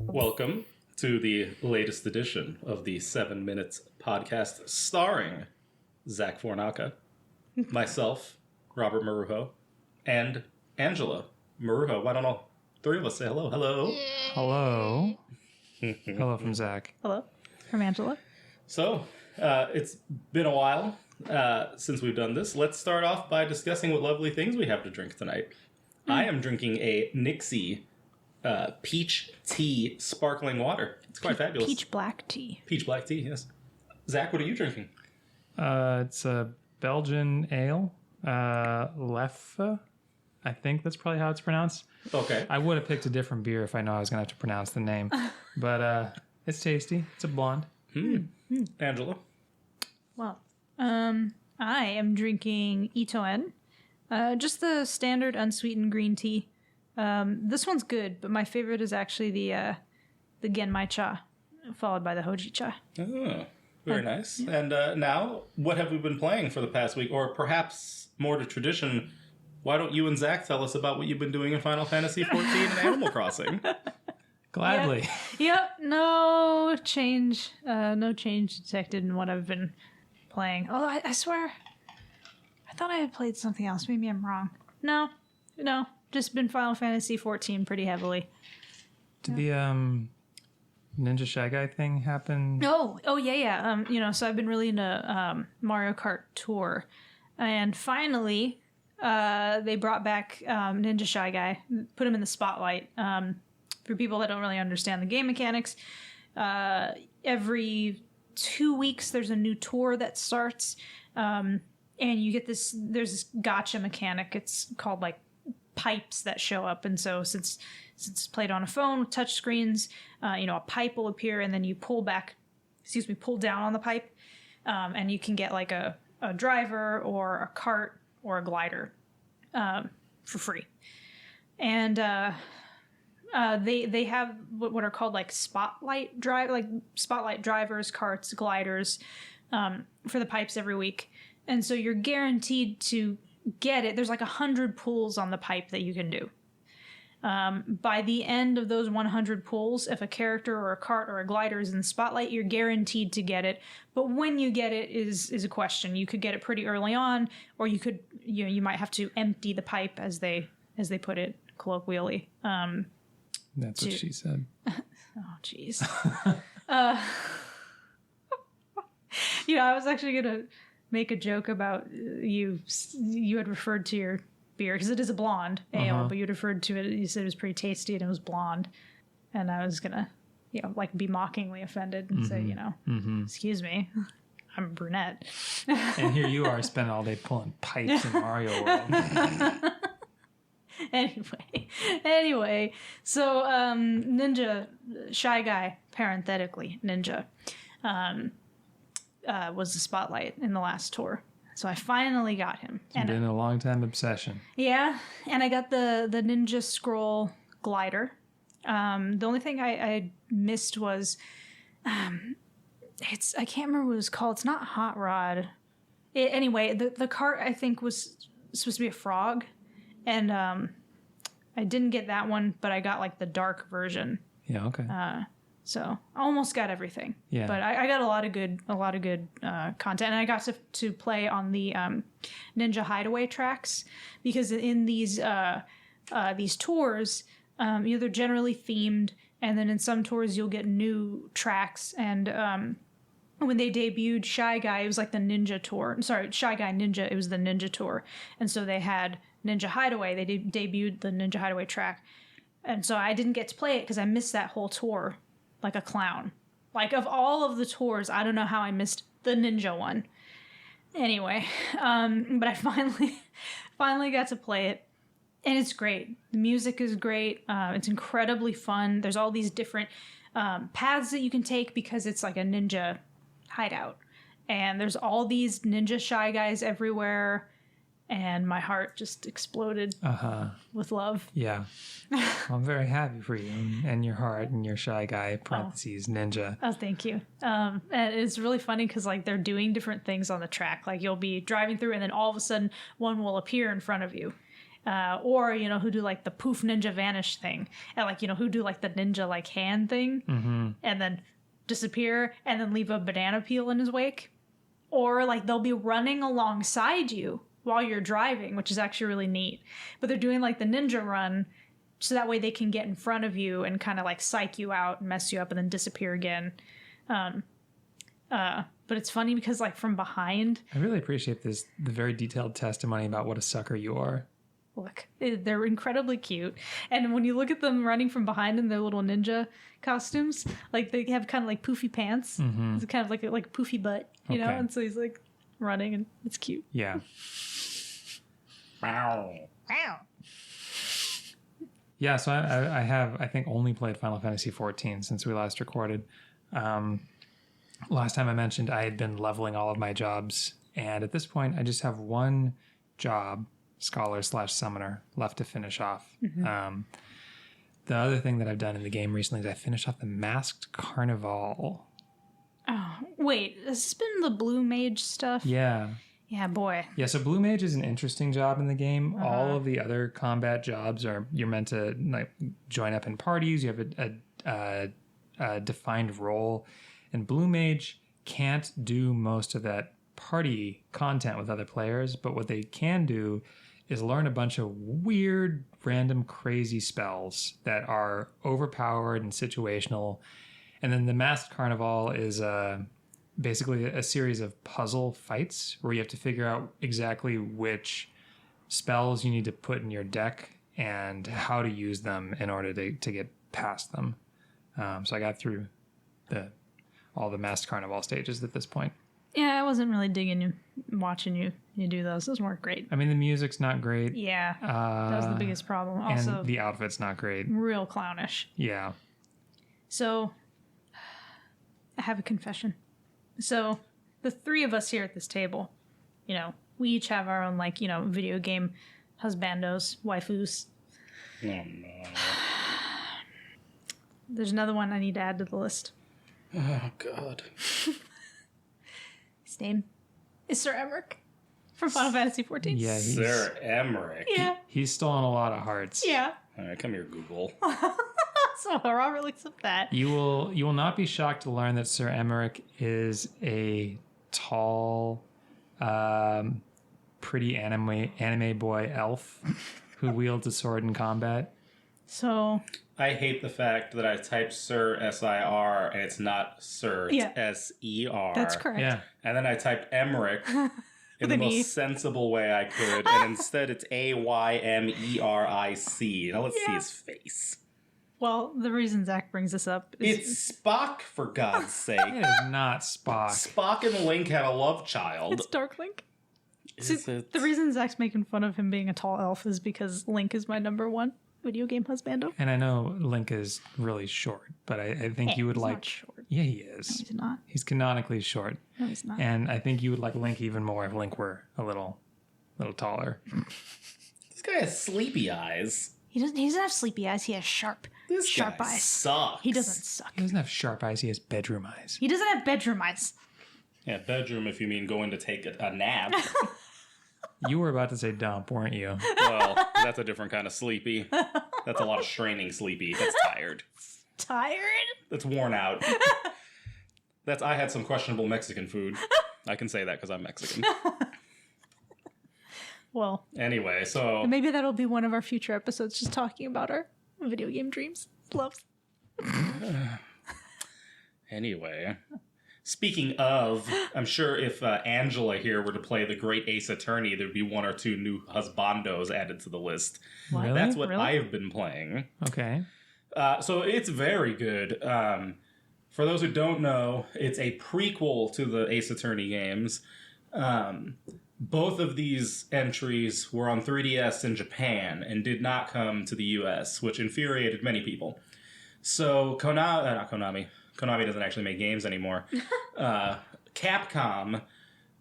Welcome to the latest edition of the 7 Minutes podcast starring Zack Fornaka, myself, Robert Marrujo, and Angela Marrujo. Why don't all three of us say hello? Hello. Hello. Hello from Zack. Hello from Angela. So, it's been a while since we've done this. Let's start off by discussing what lovely things we have to drink tonight. I am drinking a Nixie peach tea sparkling water. It's quite fabulous. Peach black tea. Peach black tea, yes. Zach, what are you drinking? It's a Belgian ale. Leffe. I think that's probably how it's pronounced. Okay. I would have picked a different beer if I know I was going to have to pronounce the name. But it's tasty. It's a blonde. Angela? Well, I am drinking Itoen. Just the standard unsweetened green tea. This one's good, but my favorite is actually the Genmai cha, followed by the Hoji cha. Oh, very nice. And now, what have we been playing for the past week? Or perhaps more to tradition, why don't you and Zach tell us about what you've been doing in Final Fantasy XIV and Animal Crossing? Gladly. Yep, no change detected in what I've been playing. Oh, I swear, I thought I had played something else. Maybe I'm wrong. No. Just been Final Fantasy XIV pretty heavily. Did the Ninja Shy Guy thing happen? Oh yeah. So I've been really into Mario Kart Tour, and finally, they brought back Ninja Shy Guy, put him in the spotlight. For people that don't really understand the game mechanics, every 2 weeks there's a new tour that starts, and you get this. There's this gotcha mechanic. It's called like pipes that show up, and so since it's played on a phone with touch screens, a pipe will appear, and then you pull down on the pipe, and you can get like a driver or a cart or a glider for free. And they have what are called like spotlight drivers, carts, gliders for the pipes every week, and so you're guaranteed to get it. There's like 100 pulls on the pipe that you can do. By the end of those 100 pulls, if a character or a cart or a glider is in the spotlight, you're guaranteed to get it. But when you get it is a question. You could get it pretty early on, or you might have to empty the pipe, as they put it colloquially. That's what she said. Oh, jeez. I was actually gonna make a joke about you had referred to your beer, because it is a blonde ale, but you had referred to it, you said it was pretty tasty and it was blonde, and I was gonna be mockingly offended and say excuse me, I'm a brunette. And here you are spending all day pulling pipes in Mario World. Anyway, so Ninja Shy Guy, parenthetically Ninja, was the spotlight in the last tour. So I finally got him. It's been a long time obsession. Yeah, and I got the Ninja Scroll glider. The only thing I missed was I can't remember what it was called. It's not Hot Rod. Anyway, the cart I think was supposed to be a frog, and I didn't get that one, but I got like the dark version. Yeah, okay. So I almost got everything. Yeah. But I got a lot of good content, and I got to play on the Ninja Hideaway tracks, because in these tours, they're generally themed, and then in some tours you'll get new tracks. And when they debuted Shy Guy, it was like the Ninja Tour. Sorry, Shy Guy Ninja. It was the Ninja Tour, and so they had Ninja Hideaway. They debuted the Ninja Hideaway track, and so I didn't get to play it because I missed that whole tour. Like a clown. Like, of all of the tours, I don't know how I missed the ninja one. Anyway, but I finally got to play it, and it's great. The music is great. It's incredibly fun. There's all these different paths that you can take, because it's like a ninja hideout, and there's all these ninja Shy Guys everywhere. and my heart just exploded with love. Yeah. I'm very happy for you and your heart and your shy guy, parentheses, ninja. Oh, thank you. And it's really funny because like they're doing different things on the track. Like you'll be driving through and then all of a sudden one will appear in front of you. Or, you know, who do like the poof ninja vanish thing. And like, you know, who do like the ninja like hand thing and then disappear and then leave a banana peel in his wake. Or like they'll be running alongside you while you're driving, which is actually really neat. But they're doing like the ninja run so that way they can get in front of you and kind of like psych you out and mess you up and then disappear again. But it's funny because like from behind, I really appreciate the very detailed testimony about what a sucker you are. look, they're incredibly cute. And when you look at them running from behind in their little ninja costumes, like they have kind of like poofy pants. It's kind of like a poofy butt, you know? And so he's like running and it's cute. Yeah. Wow. Yeah, so I have, I think, only played Final Fantasy XIV since we last recorded. Last time I mentioned I had been leveling all of my jobs, and at this point I just have one job, Scholar/Summoner, left to finish off. The other thing that I've done in the game recently is I finished off the Masked Carnival. Oh, wait, has this been the Blue Mage stuff? Yeah. Yeah, boy. Yeah, so Blue Mage is an interesting job in the game. All of the other combat jobs are, you're meant to like join up in parties. You have a defined role. And Blue Mage can't do most of that party content with other players, but what they can do is learn a bunch of weird, random, crazy spells that are overpowered and situational. And then the Masked Carnival is basically a series of puzzle fights where you have to figure out exactly which spells you need to put in your deck and how to use them in order to get past them. So I got through all the Masked Carnival stages at this point. Yeah, I wasn't really digging you, watching you do those. Those weren't great. I mean, the music's not great. Yeah, that was the biggest problem. Also, and the outfit's not great. Real clownish. Yeah. So, I have a confession. So, the three of us here at this table, you know, we each have our own, like, you know, video game husbandos, waifus. Oh, no. There's another one I need to add to the list. Oh, God. His name is Sir Emmerich from Final Fantasy XIV. Yeah, Sir Emmerich. Yeah. He's stolen a lot of hearts. Yeah. All right, come here, Google. So Robert looks up that. You will not be shocked to learn that Sir Emmerich is a tall, pretty anime boy elf who wields a sword in combat. So I hate the fact that I typed Sir S-I-R and it's not Sir, it's S-E-R. that's correct. Yeah. And then I typed Emmerich in the an E. most sensible way I could, and instead it's A-Y-M-E-R-I-C. Now let's see his face. Well, the reason Zack brings this up is It's Spock, for God's sake. It is not Spock. Spock and Link had a love child. it's Dark Link. Is it? The reason Zach's making fun of him being a tall elf is because Link is my number one video game husbando. And I know Link is really short, but I think you would he's like... not short. Yeah, he is. He's not. He's canonically short. No, he's not. And I think you would like Link even more if Link were a little taller. This guy has sleepy eyes. He doesn't have sleepy eyes. He has sharp Guy eyes. sucks. He doesn't suck. He doesn't have sharp eyes, he has bedroom eyes. He doesn't have bedroom eyes. Yeah, bedroom if you mean going to take a nap. You were about to say dump, weren't you? Well, that's a different kind of sleepy. That's a lot of straining sleepy. That's tired. Tired? That's worn out. I had some questionable Mexican food. I can say that because I'm Mexican. Well, Anyway, so maybe that'll be one of our future episodes, just talking about our video game dreams, loves. anyway, speaking of, I'm sure if Angela here were to play the Great Ace Attorney, there'd be one or two new husbandos added to the list. What? Really? That's what Really? I've been playing. Okay. So it's very good. For those who don't know, it's a prequel to the Ace Attorney games. Both of these entries were on 3DS in Japan and did not come to the US, which infuriated many people. So not Konami. Konami doesn't actually make games anymore. Capcom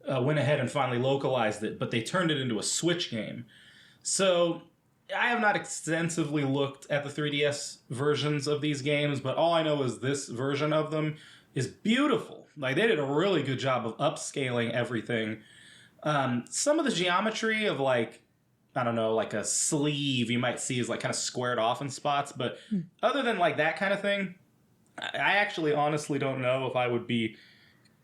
went ahead and finally localized it, but they turned it into a Switch game. So I have not extensively looked at the 3DS versions of these games, but all I know is this version of them is beautiful. Like, they did a really good job of upscaling everything. Some of the geometry of, like, I don't know, like a sleeve you might see is like kind of squared off in spots, but other than like that kind of thing, I actually honestly don't know if I would be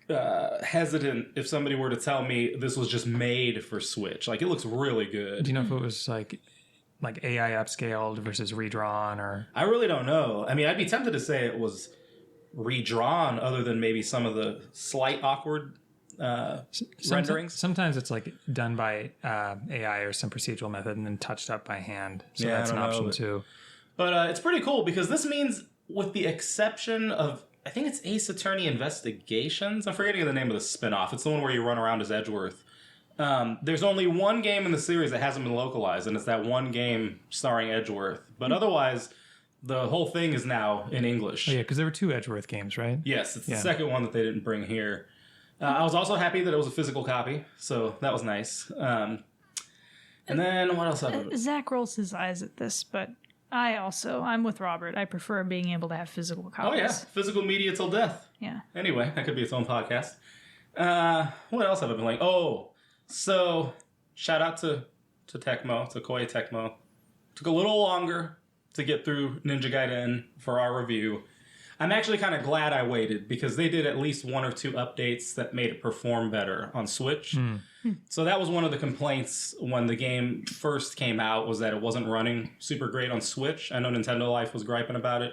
hesitant if somebody were to tell me this was just made for Switch. Like, it looks really good. Do you know if it was like AI upscaled versus redrawn, or? I really don't know. I mean, I'd be tempted to say it was redrawn, other than maybe some of the slight awkward renderings. Sometimes it's like done by AI or some procedural method and then touched up by hand. So Yeah, that's I an don't option know, too. But it's pretty cool because this means, with the exception of, I think it's Ace Attorney Investigations. I'm forgetting the name of the spinoff. It's the one where you run around as Edgeworth. There's only one game in the series that hasn't been localized, and it's that one game starring Edgeworth. But otherwise, the whole thing is now in English. Oh, yeah, because there were 2 Edgeworth games, right? Yes, it's the second one that they didn't bring here. I was also happy that it was a physical copy, so that was nice. And then what else? Zach rolls his eyes at this, but I'm with Robert. I prefer being able to have physical copies. Oh yeah, physical media till death. Yeah. Anyway, that could be its own podcast. What else have I been playing? Oh, so shout out to Tecmo, to Koei Tecmo. Took a little longer to get through Ninja Gaiden for our review. I'm actually kind of glad I waited because they did at least 1 or 2 updates that made it perform better on Switch. So that was one of the complaints when the game first came out, was that it wasn't running super great on Switch. I know Nintendo Life was griping about it.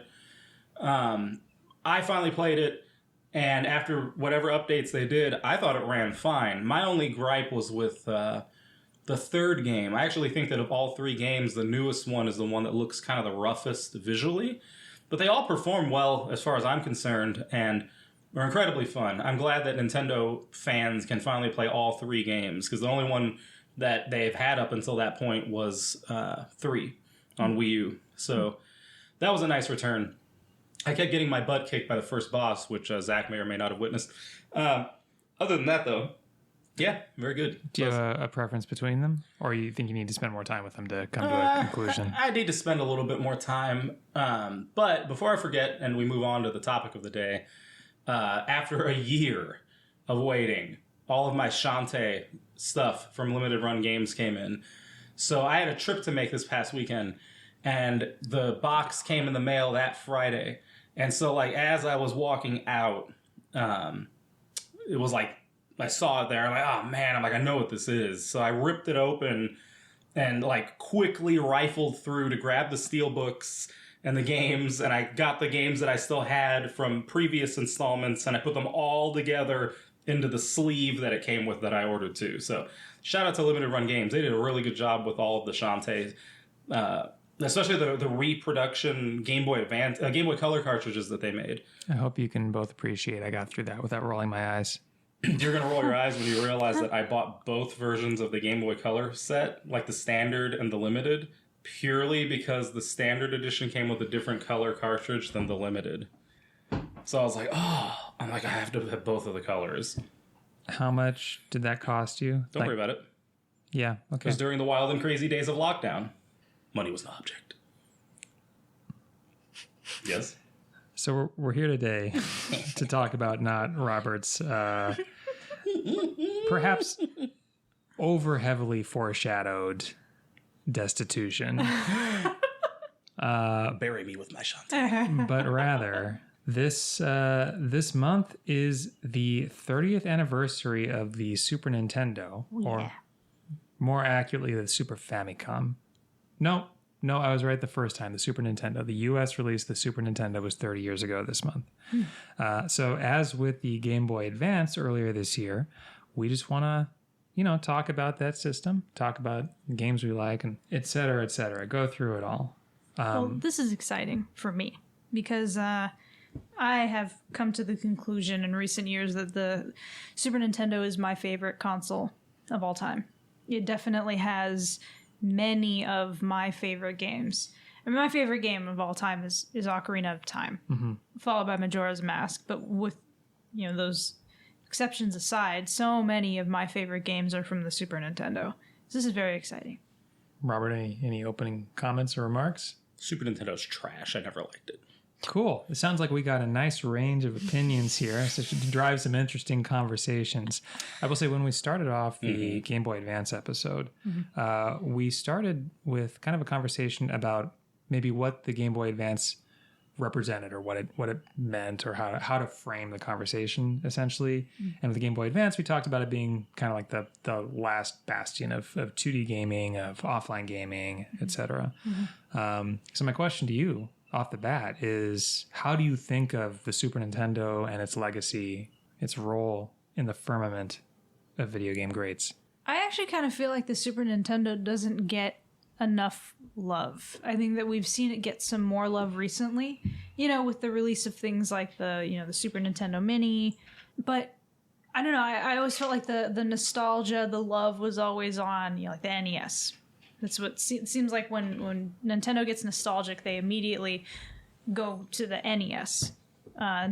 I finally played it, and after whatever updates they did, I thought it ran fine. My only gripe was with the third game. I actually think that of all 3 games, the newest one is the one that looks kind of the roughest visually. But they all perform well as far as I'm concerned, and are incredibly fun. I'm glad that Nintendo fans can finally play all 3 games, because the only one that they've had up until that point was 3 on Wii U. So that was a nice return. I kept getting my butt kicked by the first boss, which Zack may or may not have witnessed. Other than that, though, yeah, very good. Do you have a preference between them? Or you think you need to spend more time with them to come to a conclusion? I need to spend a little bit more time. But before I forget, and we move on to the topic of the day, after a year of waiting, all of my Shantae stuff from Limited Run Games came in. So I had a trip to make this past weekend, and the box came in the mail that Friday. And so, like, as I was walking out, it was like, I saw it there. I'm like, oh man, I know what this is. So I ripped it open and like quickly rifled through to grab the steelbooks and the games. And I got the games that I still had from previous installments, and I put them all together into the sleeve that it came with that I ordered too. So shout out to Limited Run Games. They did a really good job with all of the Shantae, especially the reproduction Game Boy Advance, Game Boy Color cartridges that they made. I hope you can both appreciate I got through that without rolling my eyes. You're going to roll your eyes when you realize that I bought both versions of the Game Boy Color set, like the standard and the limited, purely because the standard edition came with a different color cartridge than the limited. So I was like, I have to have both of the colors. How much did that cost you? Don't worry about it. Yeah, okay. Because during the wild and crazy days of lockdown, money was an object. Yes? So we're here today to talk about not Robert's perhaps over heavily foreshadowed destitution. Bury me with my Shantae. But rather, this month is the 30th anniversary of the Super Nintendo, or more accurately, the Super Famicom. No, I was right the first time. The Super Nintendo. The U.S. release of the Super Nintendo was 30 years ago this month. So as with the Game Boy Advance earlier this year, we just want to, talk about that system, talk about games we like, and et cetera, go through it all. Well, this is exciting for me because I have come to the conclusion in recent years that the Super Nintendo is my favorite console of all time. It definitely has many of my favorite games. I mean, my favorite game of all time is Ocarina of Time, followed by Majora's Mask. But with those exceptions aside, so many of my favorite games are from the Super Nintendo. So this is very exciting. Robert, any opening comments or remarks? Super Nintendo's trash. I never liked it. Cool. It sounds like we got a nice range of opinions here, so it should drive some interesting conversations. I will say, when we started off the Game Boy Advance episode, we started with kind of a conversation about maybe what the Game Boy Advance represented, or what it meant, or how to frame the conversation, essentially. And with the Game Boy Advance, we talked about it being kind of like the last bastion of 2D gaming, of offline gaming, etc. So my question to you off the bat is, how do you think of the Super Nintendo and its legacy, its role in the firmament of video game greats? I actually kind of feel like the Super Nintendo doesn't get enough love. I think that we've seen it get some more love recently, with the release of things like the Super Nintendo Mini. But I don't know, I always felt like the nostalgia, the love was always on, like the NES. That's what it seems like when Nintendo gets nostalgic, they immediately go to the NES.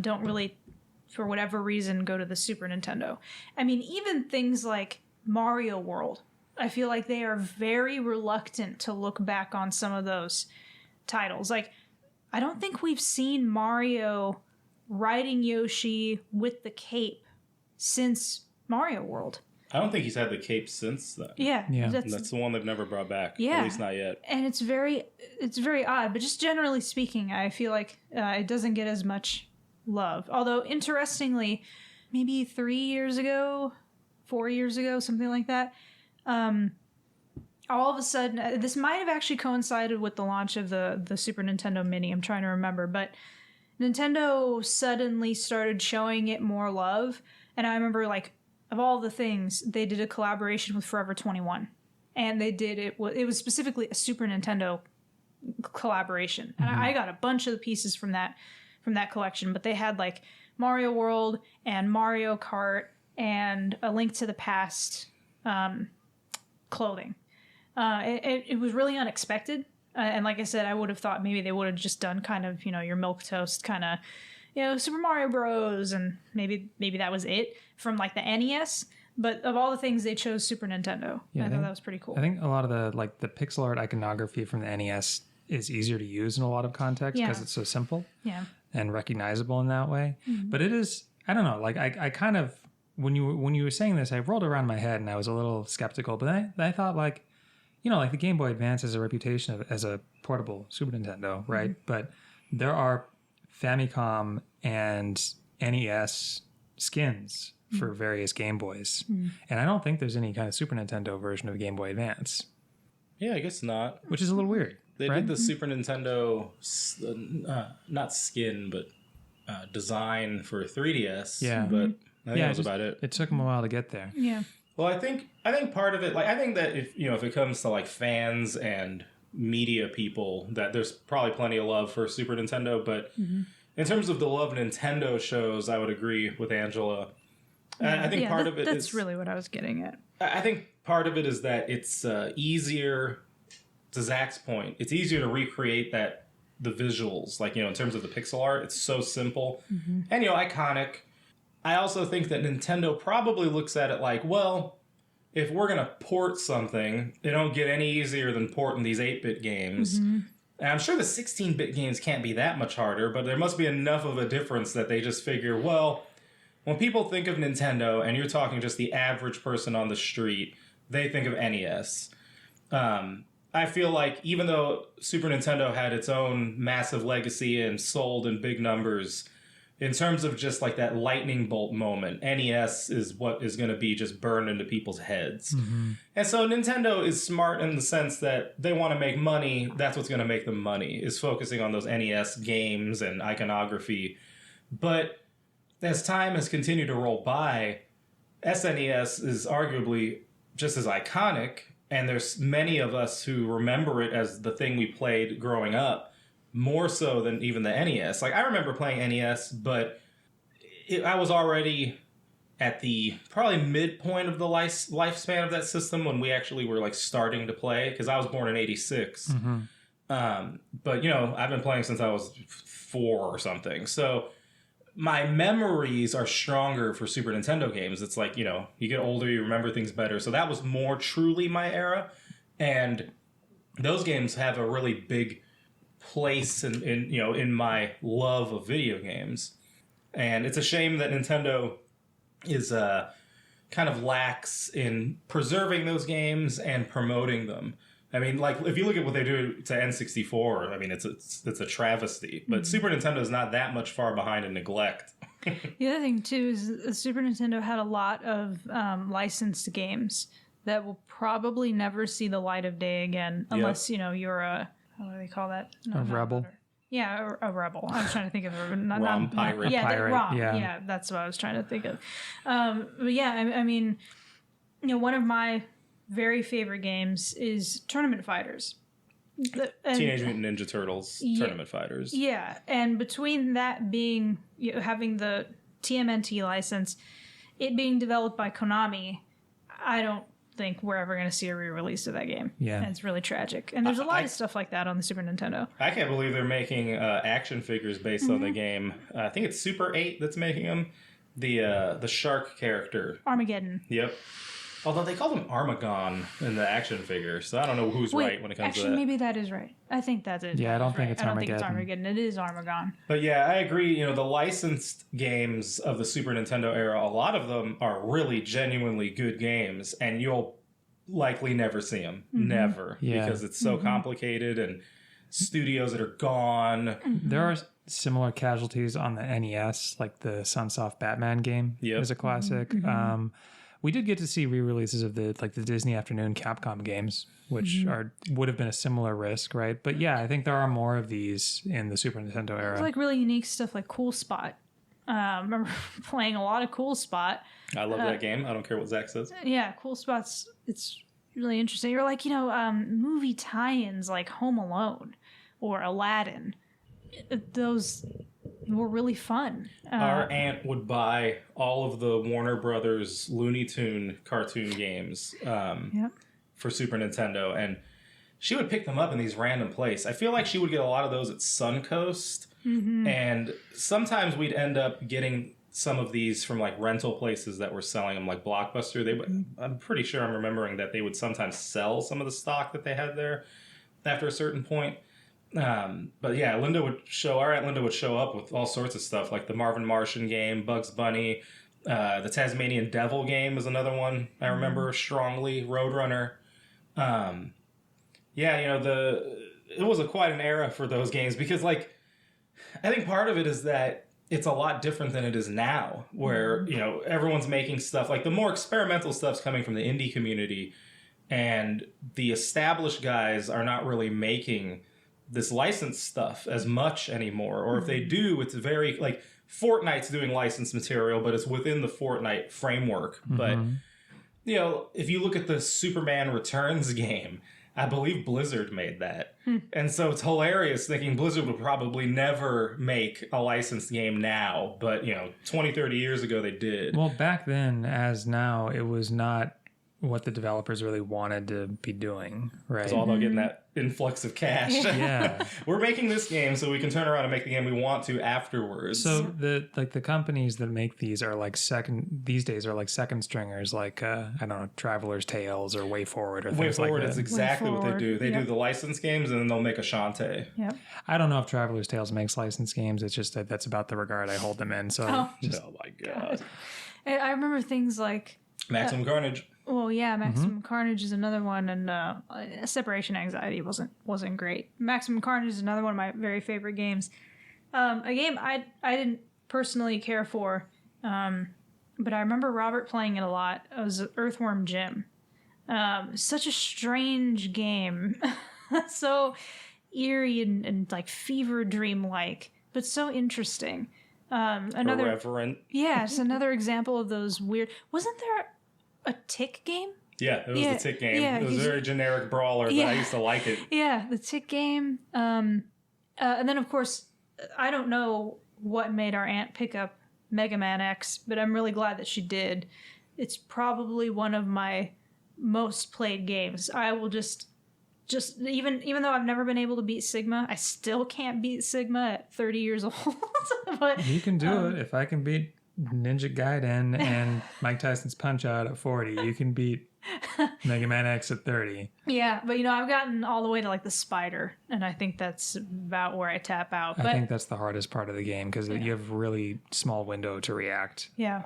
Don't really, for whatever reason, go to the Super Nintendo. I mean, even things like Mario World, I feel like they are very reluctant to look back on some of those titles. Like, I don't think we've seen Mario riding Yoshi with the cape since Mario World. I don't think he's had the cape since then. Yeah. That's the one they've never brought back. Yeah. At least not yet. And it's very odd. But just generally speaking, I feel like it doesn't get as much love. Although, interestingly, maybe 3 years ago, 4 years ago, something like that, all of a sudden, this might have actually coincided with the launch of the Super Nintendo Mini. I'm trying to remember. But Nintendo suddenly started showing it more love. And I remember, like, of all the things, they did a collaboration with Forever 21. And they did it was specifically a Super Nintendo collaboration. And I got a bunch of the pieces from that collection. But they had, like, Mario World and Mario Kart and A Link to the Past clothing. It was really unexpected. And like I said, I would have thought maybe they would have just done kind of, your milquetoast kind of, Super Mario Bros. And maybe that was it from like the NES. But of all the things, they chose Super Nintendo. I thought that was pretty cool. I think a lot of the pixel art iconography from the NES is easier to use in a lot of contexts because it's so simple and recognizable in that way. But it is, I don't know, like I kind of, when you were saying this, I rolled around my head and I was a little skeptical, but I thought like the Game Boy Advance has a reputation as a portable Super Nintendo, right? But there are Famicom and NES skins for various Game Boys. And I don't think there's any kind of Super Nintendo version of Game Boy Advance. Yeah, I guess not. Which is a little weird. They right? did the Super Nintendo, not skin, but design for 3DS. Yeah. But I think that was about it. It took them a while to get there. Yeah. Well, I think part of it, like, I think that if it comes to like fans and media people, that there's probably plenty of love for Super Nintendo. But in terms of the love Nintendo shows, I would agree with Angela. I think part of it that's really what I was getting at. I think part of it is that it's easier, to Zach's point, it's easier to recreate the visuals, like, in terms of the pixel art. It's so simple and, iconic. I also think that Nintendo probably looks at it like, well, if we're going to port something, it don't get any easier than porting these 8-bit games. And I'm sure the 16-bit games can't be that much harder, but there must be enough of a difference that they just figure, well, when people think of Nintendo, and you're talking just the average person on the street, they think of NES. I feel like even though Super Nintendo had its own massive legacy and sold in big numbers, in terms of just like that lightning bolt moment, NES is what is going to be just burned into people's heads. And so Nintendo is smart in the sense that they want to make money. That's what's going to make them money, is focusing on those NES games and iconography. But as time has continued to roll by, SNES is arguably just as iconic. And there's many of us who remember it as the thing we played growing up, more so than even the NES. Like, I remember playing NES, but I was already at the probably midpoint of the lifespan of that system when we actually were like starting to play, because I was born in 86. But, I've been playing since I was 4 or something. So my memories are stronger for Super Nintendo games. It's like, you know, you get older, you remember things better. So that was more truly my era. And those games have a really big place in you know, in my love of video games. And it's a shame that Nintendo is kind of lax in preserving those games and promoting them. I mean, like, if you look at what they do to N64, I mean, it's a travesty. But Super Nintendo is not that much far behind in neglect. The other thing, too, is the Super Nintendo had a lot of licensed games that will probably never see the light of day again, unless, you know, you're a, how do they call that? A rebel. Yeah, a rebel. I was trying to think of a... ROM pirate. Yeah, pirate, ROM. yeah. Yeah, that's what I was trying to think of. But yeah, I mean, you know, one of my very favorite games is Tournament Fighters. Teenage Mutant Ninja Turtles Tournament Fighters. Yeah, and between that being, you know, having the TMNT license, it being developed by Konami, I don't think we're ever going to see a re-release of that game. Yeah. And it's really tragic. And there's a lot of stuff like that on the Super Nintendo. I can't believe they're making action figures based on the game. I think it's Super 8 that's making them. The shark character. Armageddon. Yep. Although they call them Armagon in the action figure, so I don't know who's right when it comes to that. Actually, maybe that is right. I think that's it. Yeah, I don't think it's I don't think it's Armageddon. Armageddon. It is Armagon. But yeah, I agree. You know, the licensed games of the Super Nintendo era, a lot of them are really genuinely good games, and you'll likely never see them. Never. Yeah. Because it's so complicated and studios that are gone. There are similar casualties on the NES, like the Sunsoft Batman game is a classic. We did get to see re-releases of the Disney Afternoon Capcom games, which would have been a similar risk, right? But yeah, I think there are more of these in the Super Nintendo era. It's like really unique stuff like Cool Spot. I remember playing a lot of Cool Spot. I love that game. I don't care what Zack says. Yeah, Cool Spot's, it's really interesting. You're like, you know, movie tie-ins like Home Alone or Aladdin. Those were really fun. Our aunt would buy all of the Warner Brothers Looney Tune cartoon games for Super Nintendo, and she would pick them up in these random places. I feel like she would get a lot of those at Suncoast, and sometimes we'd end up getting some of these from like rental places that were selling them, like Blockbuster. I'm pretty sure I'm remembering that they would sometimes sell some of the stock that they had there after a certain point. But yeah, our Aunt Linda would show up with all sorts of stuff, like the Marvin Martian game, Bugs Bunny, the Tasmanian Devil game is another one I remember strongly, Roadrunner. Yeah, you know, it was quite an era for those games, because like, I think part of it is that it's a lot different than it is now, where, you know, everyone's making stuff, like the more experimental stuff's coming from the indie community, and the established guys are not really making this licensed stuff as much anymore. Or if they do, it's very, like, Fortnite's doing licensed material, but it's within the Fortnite framework. But, you know, if you look at the Superman Returns game, I believe Blizzard made that. And so it's hilarious thinking Blizzard would probably never make a licensed game now. But, you know, 20, 30 years ago they did. Well, back then, as now, it was not what the developers really wanted to be doing, right? It's all about getting that influx of cash. Yeah. We're making this game so we can turn around and make the game we want to afterwards. So the companies that make these are like these days are like second stringers, like I don't know, Traveler's Tales or Way Forward or things like that. Way Forward is exactly what they do. They do the licensed games and then they'll make a Shantae. Yep. I don't know if Traveler's Tales makes licensed games. It's just that's about the regard I hold them in. So Oh my god. I remember things like Maximum Carnage. Well, yeah, Maximum Carnage is another one, and Separation Anxiety wasn't great. Maximum Carnage is another one of my very favorite games. A game I didn't personally care for, but I remember Robert playing it a lot. It was Earthworm Jim. Such a strange game, so eerie and like fever dream like, but so interesting. Another Irreverent. Yeah, it's another example of those weird. Wasn't there a Tick game? Yeah, it was the Tick game. Yeah, it was a very generic brawler, but I used to like it. Yeah, the Tick game. And then, of course, I don't know what made our aunt pick up Mega Man X, but I'm really glad that she did. It's probably one of my most played games. I will just just even though I've never been able to beat Sigma, I still can't beat Sigma at 30 years old. But You can do it. If I can beat Ninja Gaiden and Mike Tyson's Punch-Out at 40, you can beat Mega Man X at 30. yeah, but I've gotten all the way to like the spider, and I think that's about where I tap out. But I think that's the hardest part of the game because you have really small window to react. yeah,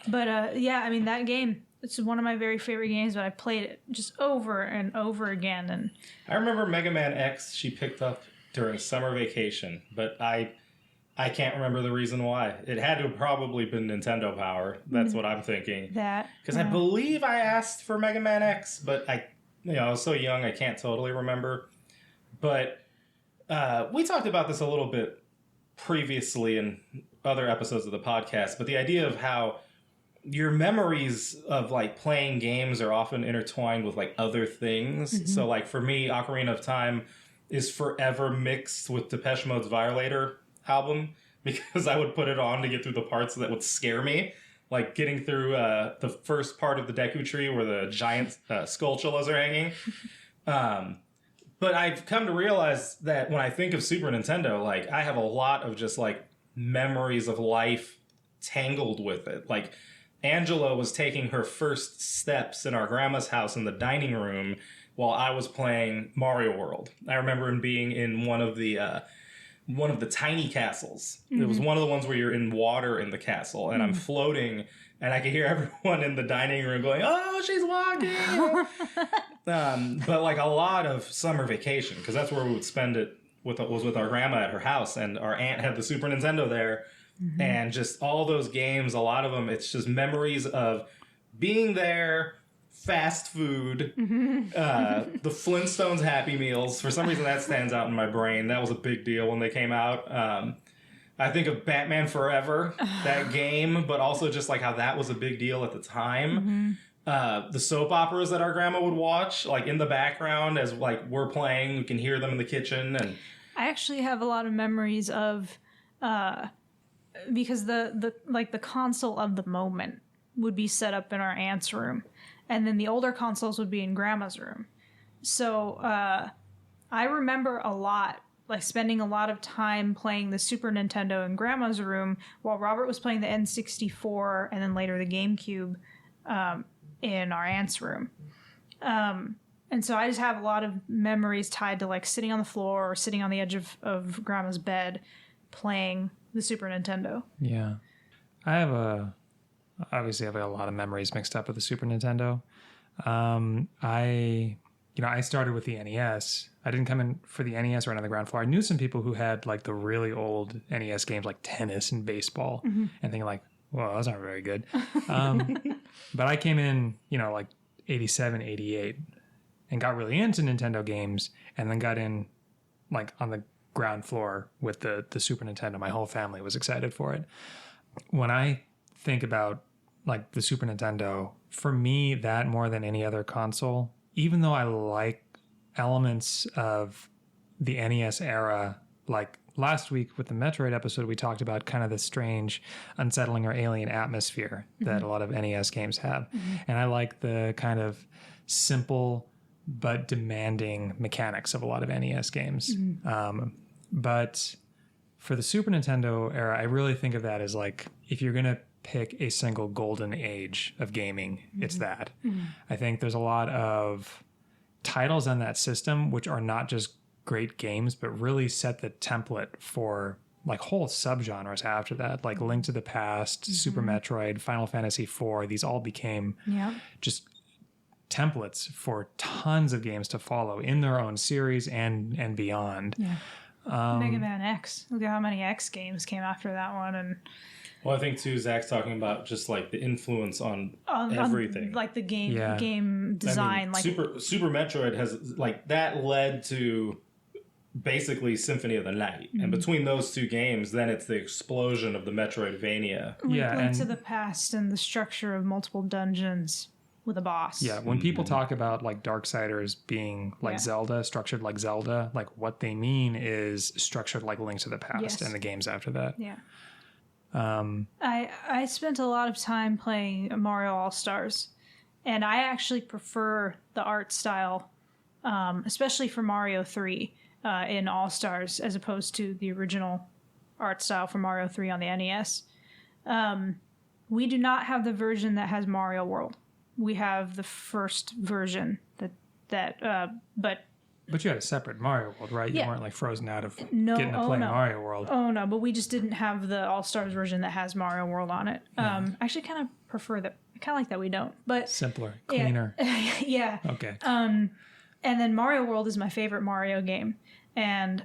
but yeah, I mean that game. It's one of my very favorite games, but I played it just over and over again. And I remember Mega Man X she picked up during summer vacation, but I can't remember the reason why. It had to have probably been Nintendo Power. That's what I'm thinking. Because I believe I asked for Mega Man X, but I was so young I can't totally remember. But we talked about this a little bit previously in other episodes of the podcast, but the idea of how your memories of like playing games are often intertwined with like other things. Mm-hmm. So like for me, Ocarina of Time is forever mixed with Depeche Mode's Violator album because I would put it on to get through the parts that would scare me, like getting through the first part of the Deku Tree where the giant skulltulas are hanging. But I've come to realize that when I think of Super Nintendo, like I have a lot of just like memories of life tangled with it. Like Angela was taking her first steps in our grandma's house in the dining room while I was playing Mario World. I remember being in one of the tiny castles. Mm-hmm. It was one of the ones where you're in water in the castle, and I'm floating, and I could hear everyone in the dining room going, "Oh, she's walking!" But like a lot of summer vacation, because that's where we would spend it with our grandma at her house, and our aunt had the Super Nintendo there. Mm-hmm. And just all those games, a lot of them, it's just memories of being there, fast food, the Flintstones Happy Meals. For some reason, that stands out in my brain. That was a big deal when they came out. I think of Batman Forever, that game, but also just like how that was a big deal at the time. Mm-hmm. The soap operas that our grandma would watch, like in the background as like we're playing, we can hear them in the kitchen. And I actually have a lot of memories of... because the console of the moment would be set up in our aunt's room, and then the older consoles would be in grandma's room. So I remember a lot, like spending a lot of time playing the Super Nintendo in grandma's room while Robert was playing the N64 and then later the GameCube in our aunt's room. And so I just have a lot of memories tied to like sitting on the floor or sitting on the edge of grandma's bed playing the Super Nintendo. Yeah. Obviously I have a lot of memories mixed up with the Super Nintendo. I started with the NES. I didn't come in for the NES right on the ground floor. I knew some people who had like the really old NES games like tennis and baseball and thinking like, well, those aren't very good. But I came in, like 87, 88 and got really into Nintendo games and then got in like on the ground floor with the Super Nintendo. My whole family was excited for it. When I think about like the Super Nintendo, for me, that more than any other console, even though I like elements of the NES era, like last week with the Metroid episode, we talked about kind of the strange, unsettling or alien atmosphere that a lot of NES games have. And I like the kind of simple but demanding mechanics of a lot of NES games. But for the Super Nintendo era, I really think of that as like, if you're going to pick a single golden age of gaming, it's that. I think there's a lot of titles on that system which are not just great games, but really set the template for like whole subgenres after that, like Link to the Past, Super Metroid, Final Fantasy IV. These all became just templates for tons of games to follow in their own series and beyond. Mega Man X. Look at how many X games came after that one. And well, I think too, Zach's talking about just like the influence on everything, like the game design. I mean, like Super Metroid has like that led to basically Symphony of the Night, and between those two games, then it's the explosion of the Metroidvania. Link to the Past and the structure of multiple dungeons with a boss. Yeah, when people talk about like Darksiders being like Zelda, structured like Zelda, like what they mean is structured like Link to the Past and the games after that. Yeah. I spent a lot of time playing Mario All-Stars, and I actually prefer the art style especially for Mario 3 in All Stars, as opposed to the original art style for Mario 3 on the NES. We do not have the version that has Mario World. We have the first version But you had a separate Mario World, right? You weren't like frozen out of no, getting to play Mario World. Oh no, but we just didn't have the All Stars version that has Mario World on it. I actually kind of prefer that. I kind of like that we don't. But simpler, cleaner. Yeah. Okay. And then Mario World is my favorite Mario game. And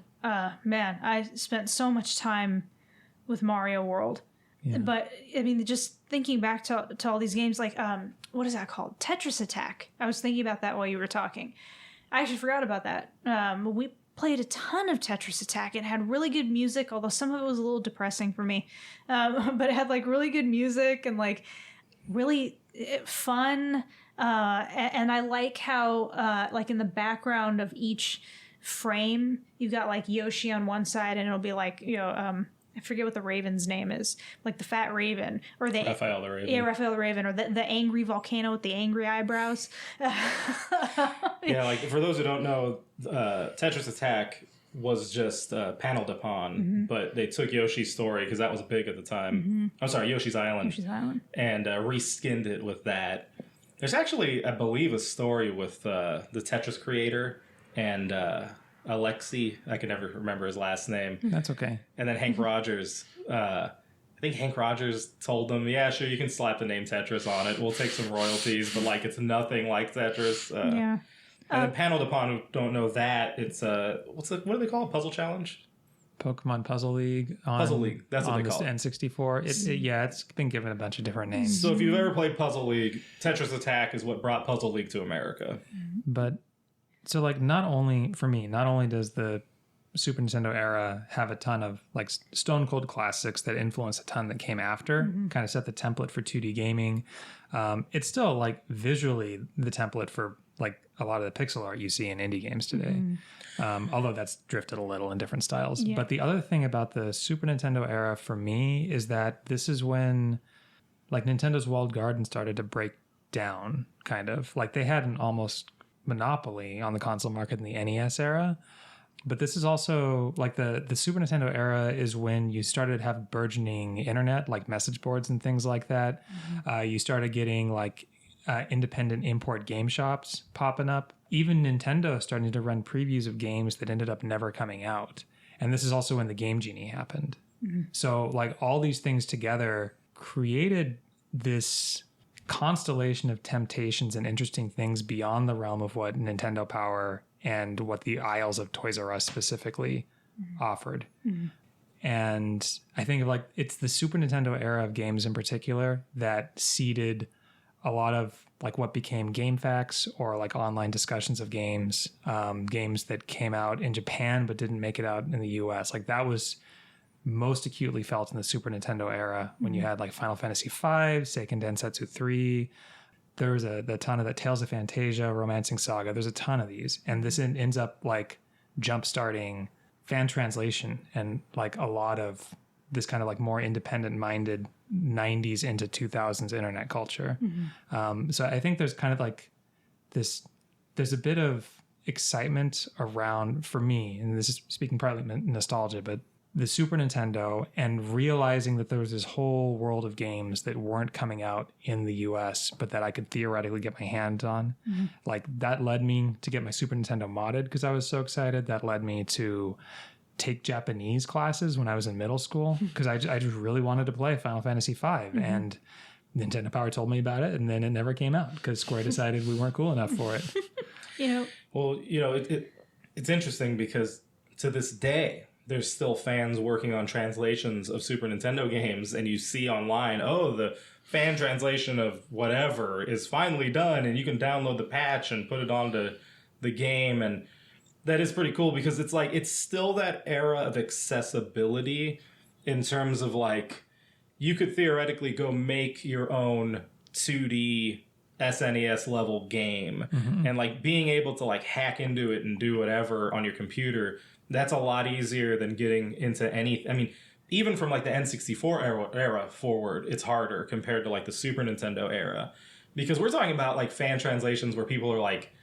man, I spent so much time with Mario World. Yeah. But I mean, just thinking back to all these games, like what is that called? Tetris Attack. I was thinking about that while you were talking. I actually forgot about that. We played a ton of Tetris Attack. It had really good music, although some of it was a little depressing for me. But it had like really good music and like really fun. And I like how like in the background of each frame, you've got like Yoshi on one side, and it'll be like, I forget what the raven's name is, like the fat raven, or the Raphael the Raven. Yeah, Raphael the Raven, or the angry volcano with the angry eyebrows. Yeah, like for those who don't know, Tetris Attack was just paneled upon, but they took Yoshi's story because that was big at the time. I'm sorry, Yoshi's Island. And reskinned it with that. There's actually, I believe, a story with the Tetris creator and Alexei, I can never remember his last name. That's okay. And then Hank Rogers. I think Hank Rogers told them, yeah, sure, you can slap the name Tetris on it. We'll take some royalties, but like it's nothing like Tetris. Yeah. And then paneled upon who don't know that, it's what do they call it? Puzzle Challenge? Pokemon Puzzle League. Puzzle League, that's what they call it. N64. It's been given a bunch of different names. So if you've ever played Puzzle League, Tetris Attack is what brought Puzzle League to America. But so like not only does the Super Nintendo era have a ton of like stone cold classics that influence a ton that came after, kind of set the template for 2D gaming. It's still like visually the template for like a lot of the pixel art you see in indie games today. Although that's drifted a little in different styles. Yeah. But the other thing about the Super Nintendo era for me is that this is when like Nintendo's walled garden started to break down, kind of. Like they had an almost monopoly on the console market in the NES era. But this is also like the Super Nintendo era is when you started to have burgeoning internet, like message boards and things like that. You started getting like independent import game shops popping up. Even Nintendo starting to run previews of games that ended up never coming out. And this is also when the Game Genie happened. So like all these things together created this constellation of temptations and interesting things beyond the realm of what Nintendo Power and what the aisles of Toys R Us specifically offered. And I think like it's the Super Nintendo era of games in particular that seeded a lot of like what became GameFAQs or like online discussions of games, games that came out in Japan but didn't make it out in the US. Like that was most acutely felt in the Super Nintendo era when you had like Final Fantasy V, Seiken Densetsu 3. There was a ton of that. Tales of Phantasia, Romancing Saga. There's a ton of these. And this ends up like jump-starting fan translation and like a lot of this kind of like more independent-minded 90s into 2000s internet culture. So I think there's kind of like this, there's a bit of excitement around, for me, and this is speaking partly nostalgia, but the Super Nintendo and realizing that there was this whole world of games that weren't coming out in the US, but that I could theoretically get my hand on. Like that led me to get my Super Nintendo modded because I was so excited. That led me to take Japanese classes when I was in middle school because I just really wanted to play Final Fantasy V. And Nintendo Power told me about it, and then it never came out because Square decided we weren't cool enough for it. Well, it's interesting because to this day, there's still fans working on translations of Super Nintendo games, and you see online, oh, the fan translation of whatever is finally done, and you can download the patch and put it onto the game, and that is pretty cool because it's like, it's still that era of accessibility in terms of like, you could theoretically go make your own 2D SNES level game, and like being able to like hack into it and do whatever on your computer. That's a lot easier than getting into any. I mean, even from like the N64 era forward, it's harder compared to like the Super Nintendo era, because we're talking about like fan translations where people are like,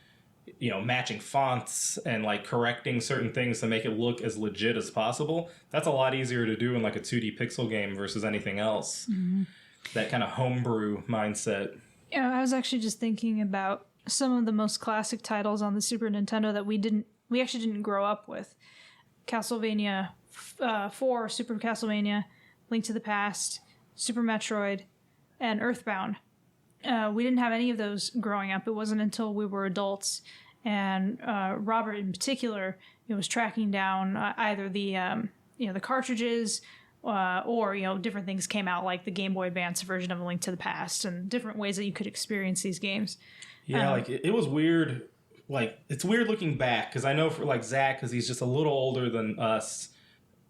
matching fonts and like correcting certain things to make it look as legit as possible. That's a lot easier to do in like a 2D pixel game versus anything else. Mm-hmm. That kind of homebrew mindset. Yeah, I was actually just thinking about some of the most classic titles on the Super Nintendo that we actually didn't grow up with. Castlevania 4, Super Castlevania, Link to the Past, Super Metroid, and Earthbound. We didn't have any of those growing up. It wasn't until we were adults, and Robert in particular, was tracking down either the the cartridges, or different things came out like the Game Boy Advance version of A Link to the Past, and different ways that you could experience these games. Yeah, like it was weird. Like it's weird looking back because I know for like Zack, because he's just a little older than us.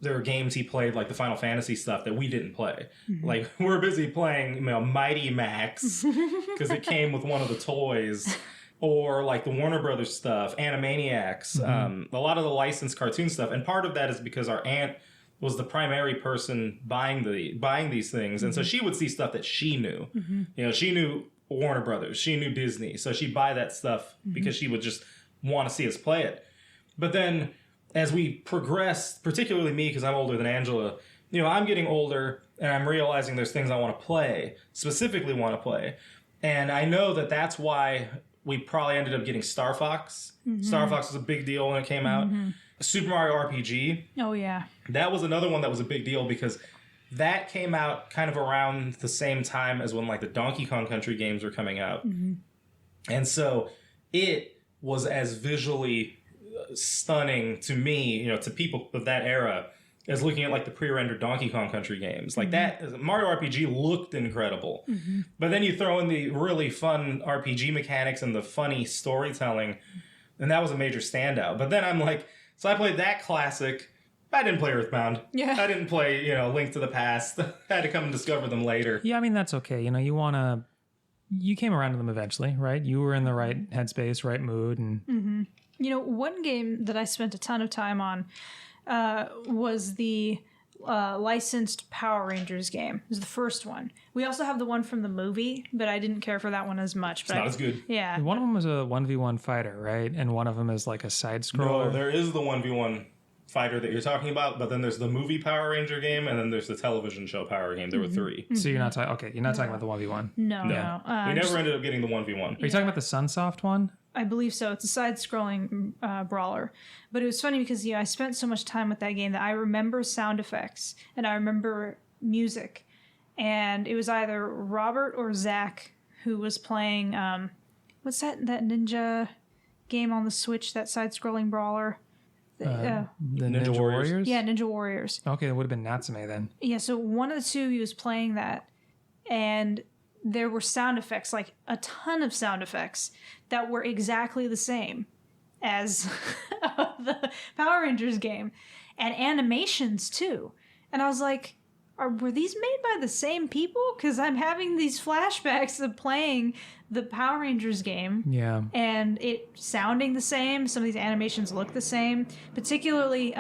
There are games he played, like the Final Fantasy stuff, that we didn't play. Mm-hmm. Like, we're busy playing, Mighty Max, because it came with one of the toys. Or, like, the Warner Brothers stuff, Animaniacs, a lot of the licensed cartoon stuff. And part of that is because our aunt was the primary person buying these things. And so she would see stuff that she knew. Mm-hmm. She knew Warner Brothers. She knew Disney. So she'd buy that stuff because she would just want to see us play it. But then, as we progress, particularly me, because I'm older than Angela, I'm getting older and I'm realizing there's things I want to play, specifically want to play. And I know that that's why we probably ended up getting Star Fox. Mm-hmm. Star Fox was a big deal when it came out. Super Mario RPG. Oh, yeah. That was another one that was a big deal because that came out kind of around the same time as when like the Donkey Kong Country games were coming out. Mm-hmm. And so it was as visually stunning to me, to people of that era, as looking at like the pre-rendered Donkey Kong Country games. Like that, Mario RPG looked incredible. Mm-hmm. But then you throw in the really fun RPG mechanics and the funny storytelling, and that was a major standout. But then I'm like, so I played that classic. I didn't play Earthbound. Yeah. I didn't play, Link to the Past. I had to come and discover them later. Yeah, I mean, that's okay. You came around to them eventually, right? You were in the right headspace, right mood, and... Mm-hmm. One game that I spent a ton of time on was the licensed Power Rangers game. It was the first one. We also have the one from the movie, but I didn't care for that one as much. It's not as good. Yeah. One of them was a 1v1 fighter, right? And one of them is like a side-scroller. No, there is the 1v1 fighter that you're talking about, but then there's the movie Power Ranger game, and then there's the television show Power game. There were three. So you're not talking... Okay, you're not talking about the 1v1. No. We never ended up getting the 1v1. Are you talking about the Sunsoft one? I believe so. It's a side-scrolling brawler. But it was funny because, I spent so much time with that game that I remember sound effects and I remember music. And it was either Robert or Zack who was playing, what's that ninja game on the Switch, that side-scrolling brawler? The Ninja Warriors? Yeah, Ninja Warriors. Okay, it would have been Natsume then. Yeah, so one of the two, he was playing that. And there were sound effects, like a ton of sound effects that were exactly the same as the Power Rangers game, and animations too. And I was like, were these made by the same people? Because I'm having these flashbacks of playing the Power Rangers game. Yeah. And it sounding the same. Some of these animations look the same. Particularly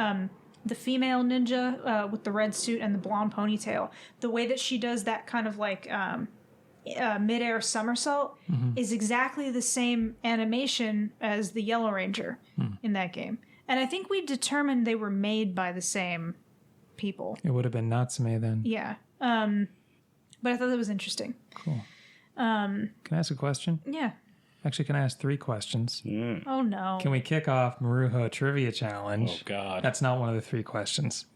the female ninja with the red suit and the blonde ponytail. The way that she does that kind of like... mid-air somersault is exactly the same animation as the Yellow Ranger in that game. And I think we determined they were made by the same people. It would have been Natsume then. Yeah. But I thought that was interesting. Cool. Can I ask a question? Yeah. Actually, can I ask 3 questions? Oh, no. Can we kick off Marrujo Trivia Challenge? Oh, God. That's not one of the 3 questions.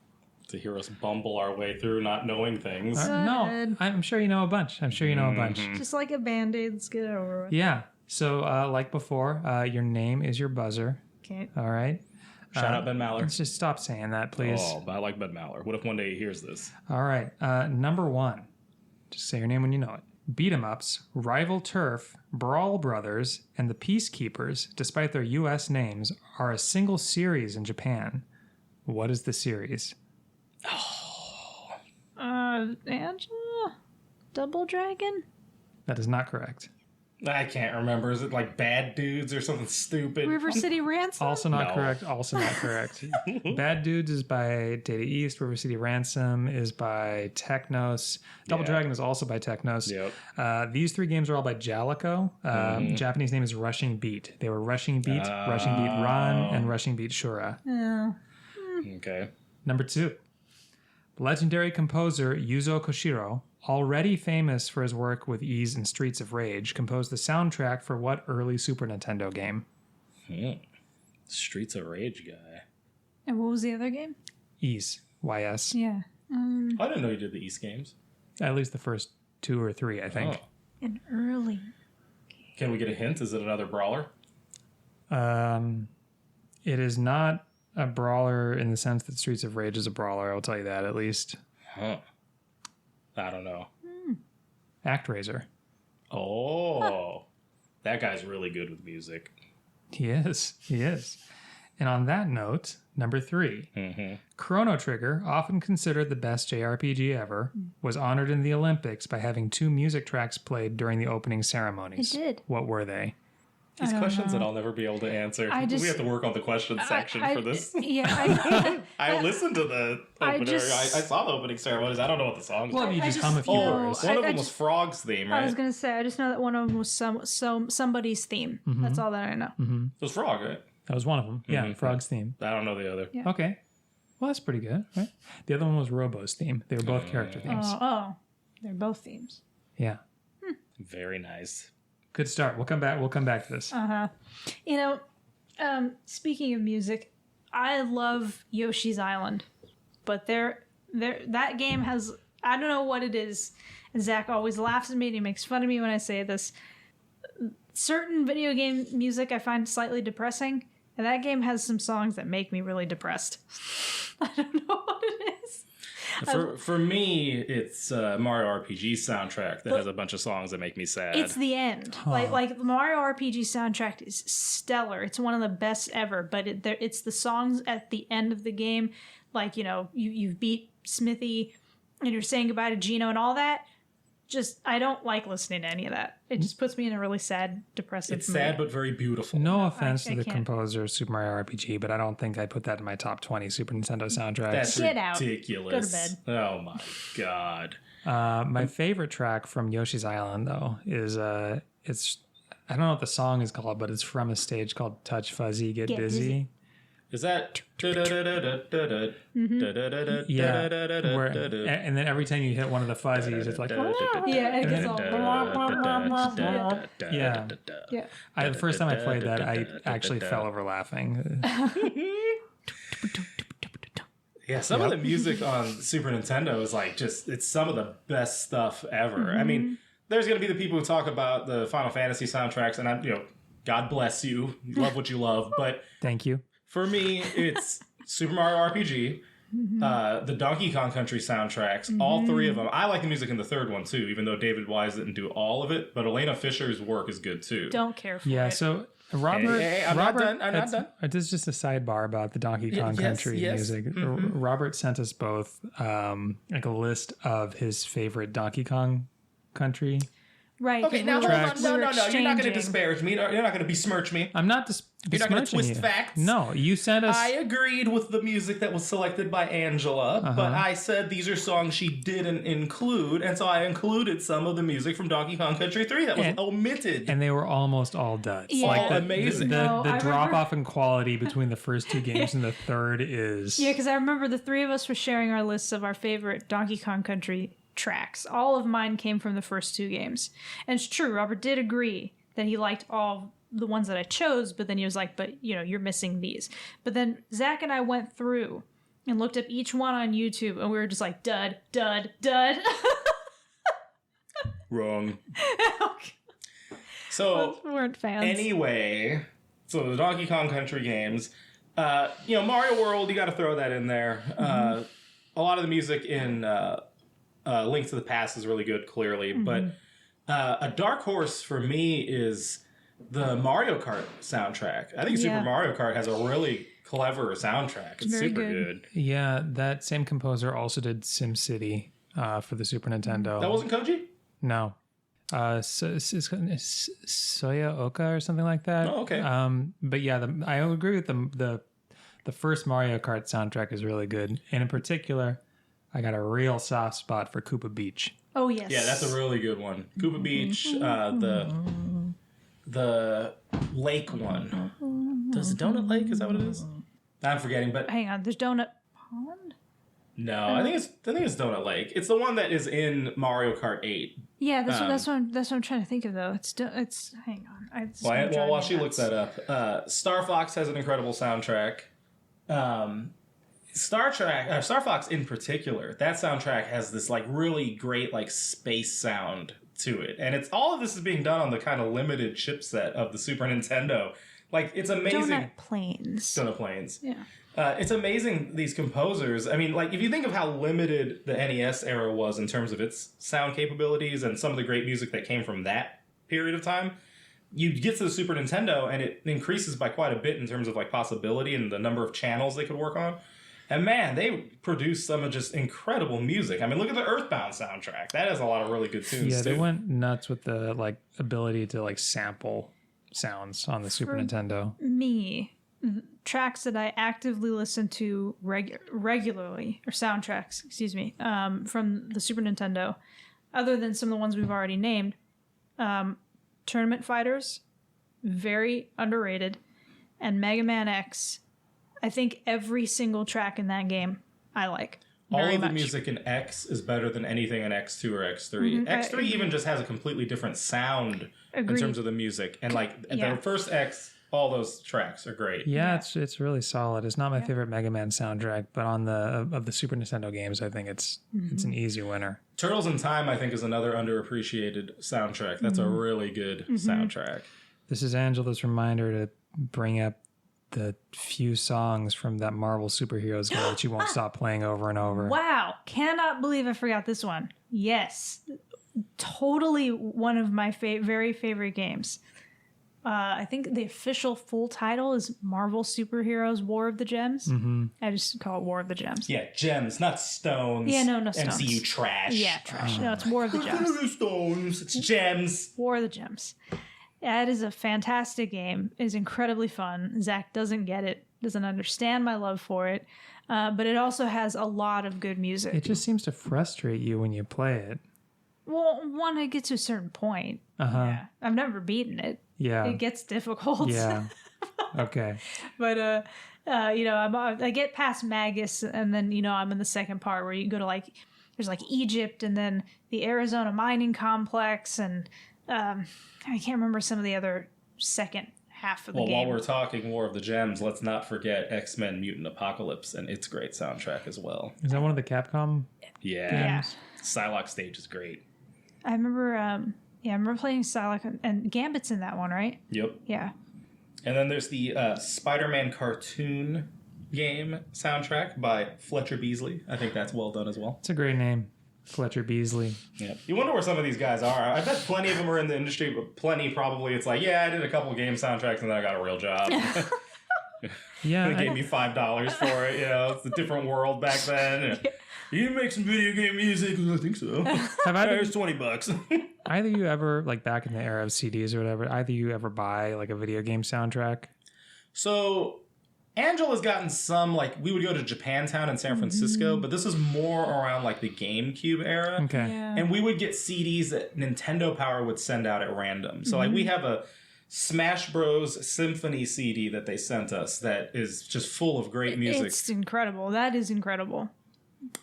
To hear us bumble our way through not knowing things. No, I'm sure you know a bunch. Just like a Band-Aid, let's get it over with. Yeah. So, like before, your name is your buzzer. Okay. All right. Shout out Ben Maller. Let's just stop saying that, please. Oh, but I like Ben Maller. What if one day he hears this? All right. Number 1. Just say your name when you know it. Beat 'em ups, Rival Turf, Brawl Brothers, and the Peacekeepers, despite their U.S. names, are a single series in Japan. What is the series? Angela? Double Dragon? That is not correct. I can't remember. Is it like Bad Dudes or something stupid? River City Ransom? Also not No. correct. Also not correct. Bad Dudes is by Data East. River City Ransom is by Technos. Double Dragon is also by Technos. Yep. These three games are all by Jalico. Japanese name is Rushing Beat. They were Rushing Beat, Rushing Beat Run, and Rushing Beat Shura. Okay. Number 2. Legendary composer Yuzo Koshiro, already famous for his work with Ys and Streets of Rage, composed the soundtrack for what early Super Nintendo game? Streets of Rage guy. And what was the other game? Ys. Y-S. Yeah. I didn't know you did the East games. At least the first 2 or 3, I think. An early. Can we get a hint? Is it another brawler? It is not a brawler in the sense that Streets of Rage is a brawler, I'll tell you that at least. Huh. I don't know. ActRaiser. Oh. That guy's really good with music. He is. He is. And on that note, number 3. Chrono Trigger, often considered the best JRPG ever, was honored in the Olympics by having 2 music tracks played during the opening ceremonies. It did. What were they? These questions that I'll never be able to answer. We have to work on the question section for this. Yeah. I listened to the opener. I just- saw the opening ceremonies. I don't know what the songs Well, were. you just just hum a few know- bars. One of I them was just- Frog's theme, I right? was going to say, I just know that one of them was somebody's theme. That's all that I know. It was Frog, right? That was one of them. Yeah, Frog's theme. I don't know the other. Yeah. Okay. Well, that's pretty good, right? The other one was Robo's theme. They were both character themes. Oh, they're both themes. Yeah. Very nice. Good start. We'll come back. We'll come back to this. You know, speaking of music, I love Yoshi's Island, but that game has, I don't know what it is. And Zach always laughs at me and he makes fun of me when I say this. Certain video game music I find slightly depressing, and that game has some songs that make me really depressed. I don't know what it is. For me, it's Mario RPG soundtrack that has a bunch of songs that make me sad. It's the end. Like the Mario RPG soundtrack is stellar. It's one of the best ever. But it's the songs at the end of the game, like you've beat Smithy, and you're saying goodbye to Gino and all that. Just I don't like listening to any of that. It just puts me in a really sad, depressive It's mood. sad but very beautiful. No offense I to the can't. composer of Super Mario RPG, but I don't think I put that in my top 20 Super Nintendo soundtracks. That's Get out. ridiculous. Go to bed. Oh my god. My favorite track from Yoshi's Island, though, is it's I don't know what the song is called, but it's from a stage called Touch Fuzzy, Get Busy. Is that? Yeah, and then every time you hit one of the fuzzies, it's like, Yeah, it gets all. yeah. Yeah. The first time I played that, I actually fell over laughing. Yeah, some of the music on Super Nintendo is like it's some of the best stuff ever. I mean, there's going to be the people who talk about the Final Fantasy soundtracks, and God bless you, you love what you love, but Thank you. for me, it's Super Mario RPG, the Donkey Kong Country soundtracks, all 3 of them. I like the music in the third one too, even though David Wise didn't do all of it, but Elena Fisher's work is good too. Don't care for Yeah, it. so Robert, Hey, I'm not done. I'm not it's- done. This is just a sidebar about the Donkey Kong Country music. Robert sent us both like a list of his favorite Donkey Kong Country. Right. Okay, 'cause now we were- hold on. we No, were you're not going to exchanging. disparage me. You're not going to besmirch me. I'm not You're not going to besmirching twist you. facts. No, you sent us. I agreed with the music that was selected by Angela, but I said these are songs she didn't include, and so I included some of the music from Donkey Kong Country 3 that was omitted. and they were almost all duds. Yeah. Like All amazing. The No, I drop remember- off in quality between the first 2 games and the third is. Yeah, because I remember the 3 of us were sharing our lists of our favorite Donkey Kong Country tracks. All of mine came from the first 2 games. And it's true, Robert did agree that he liked all the ones that I chose, but then he was like, but you're missing these. But then Zach and I went through and looked up each one on YouTube, and we were just like, dud, dud, dud. Wrong. So, We weren't fans. anyway, so the Donkey Kong Country games, Mario World, you got to throw that in there. A lot of the music in Link to the Past is really good, clearly, but a dark horse for me is the Mario Kart soundtrack. I think Super Yeah. Mario Kart has a really clever soundtrack. It's Very super good. good. Yeah, that same composer also did SimCity for the Super Nintendo. That wasn't Koji? No. It's Soya Oka or something like that. Oh, okay. But yeah, I agree with the first Mario Kart soundtrack is really good, and in particular, I got a real soft spot for Koopa Beach. Oh yes. Yeah, that's a really good one. Koopa Beach, the lake one. Does it Donut Lake? Is that what it is? I'm forgetting, but Hang on, there's Donut Pond? no, I think it's Donut Lake. It's the one that is in Mario Kart 8. Yeah, that's what I'm trying to think of though. It's hang on. While she looks that up, Star Fox has an incredible soundtrack. Star Fox in particular, that soundtrack has this like really great like space sound to it, and it's all of this is being done on the kind of limited chipset of the Super Nintendo. Like it's amazing. Donut Plains. Yeah. It's amazing these composers. I mean, like if you think of how limited the NES era was in terms of its sound capabilities and some of the great music that came from that period of time, you get to the Super Nintendo and it increases by quite a bit in terms of like possibility and the number of channels they could work on. And man, they produced some of just incredible music. I mean, look at the Earthbound soundtrack. That has a lot of really good tunes. Yeah, too. they went nuts with the like ability to like sample sounds on the Super Nintendo. Me, tracks that I actively listen to regularly, or soundtracks, excuse me, from the Super Nintendo, other than some of the ones we've already named. Tournament Fighters, very underrated, and Mega Man X. I think every single track in that game I like. All of the music in X is better than anything in X2 or X3. X3 even just has a completely different sound in terms of the music. And like the first X, all those tracks are great. Yeah, it's really solid. It's not my favorite Mega Man soundtrack, but on of the Super Nintendo games, I think it's an easy winner. Turtles in Time, I think, is another underappreciated soundtrack. That's a really good soundtrack. This is Angela's reminder to bring up the few songs from that Marvel superheroes game that you won't stop playing over and over. Wow. Cannot believe I forgot this one. Yes. Totally one of my very favorite games. I think the official full title is Marvel Superheroes War of the Gems. Mm-hmm. I just call it War of the Gems. Yeah, gems, not stones. Yeah, no stones. MCU trash. Yeah, trash. No, it's War of the Gems. Stones. It's gems. War of the Gems. Yeah, it is a fantastic game. It is incredibly fun. Zach doesn't get it, doesn't understand my love for it, but it also has a lot of good music. It just seems to frustrate you when you play it. Well, when I get to a certain point, yeah, I've never beaten it. Yeah, it gets difficult. Yeah, okay. But I get past Magus, and then I'm in the second part where you go to there's Egypt, and then the Arizona mining complex, and I can't remember some of the other second half of the game. Well, while we're talking War of the Gems, let's not forget X-Men Mutant Apocalypse and its great soundtrack as well. Is that one of the Capcom games? Psylocke stage is great. I remember playing Psylocke, and Gambit's in that one, right? Yep. Yeah. And then there's the Spider-Man cartoon game soundtrack by Fletcher Beasley. I think that's well done as well. It's a great name. Fletcher Beasley. Yeah. You wonder where some of these guys are. I bet plenty of them are in the industry, but plenty probably it's I did a couple game soundtracks and then I got a real job. Yeah. They gave me $5 for it. It's a different world back then. You make some video game music? I think so. Here's $20. Either you ever, back in the era of CDs or whatever, either you ever buy a video game soundtrack? So Angela's gotten some, we would go to Japantown in San Francisco, but this is more around the GameCube era. Okay. Yeah. And we would get CDs that Nintendo Power would send out at random. So we have a Smash Bros. Symphony CD that they sent us that is just full of great music. It's incredible. That is incredible.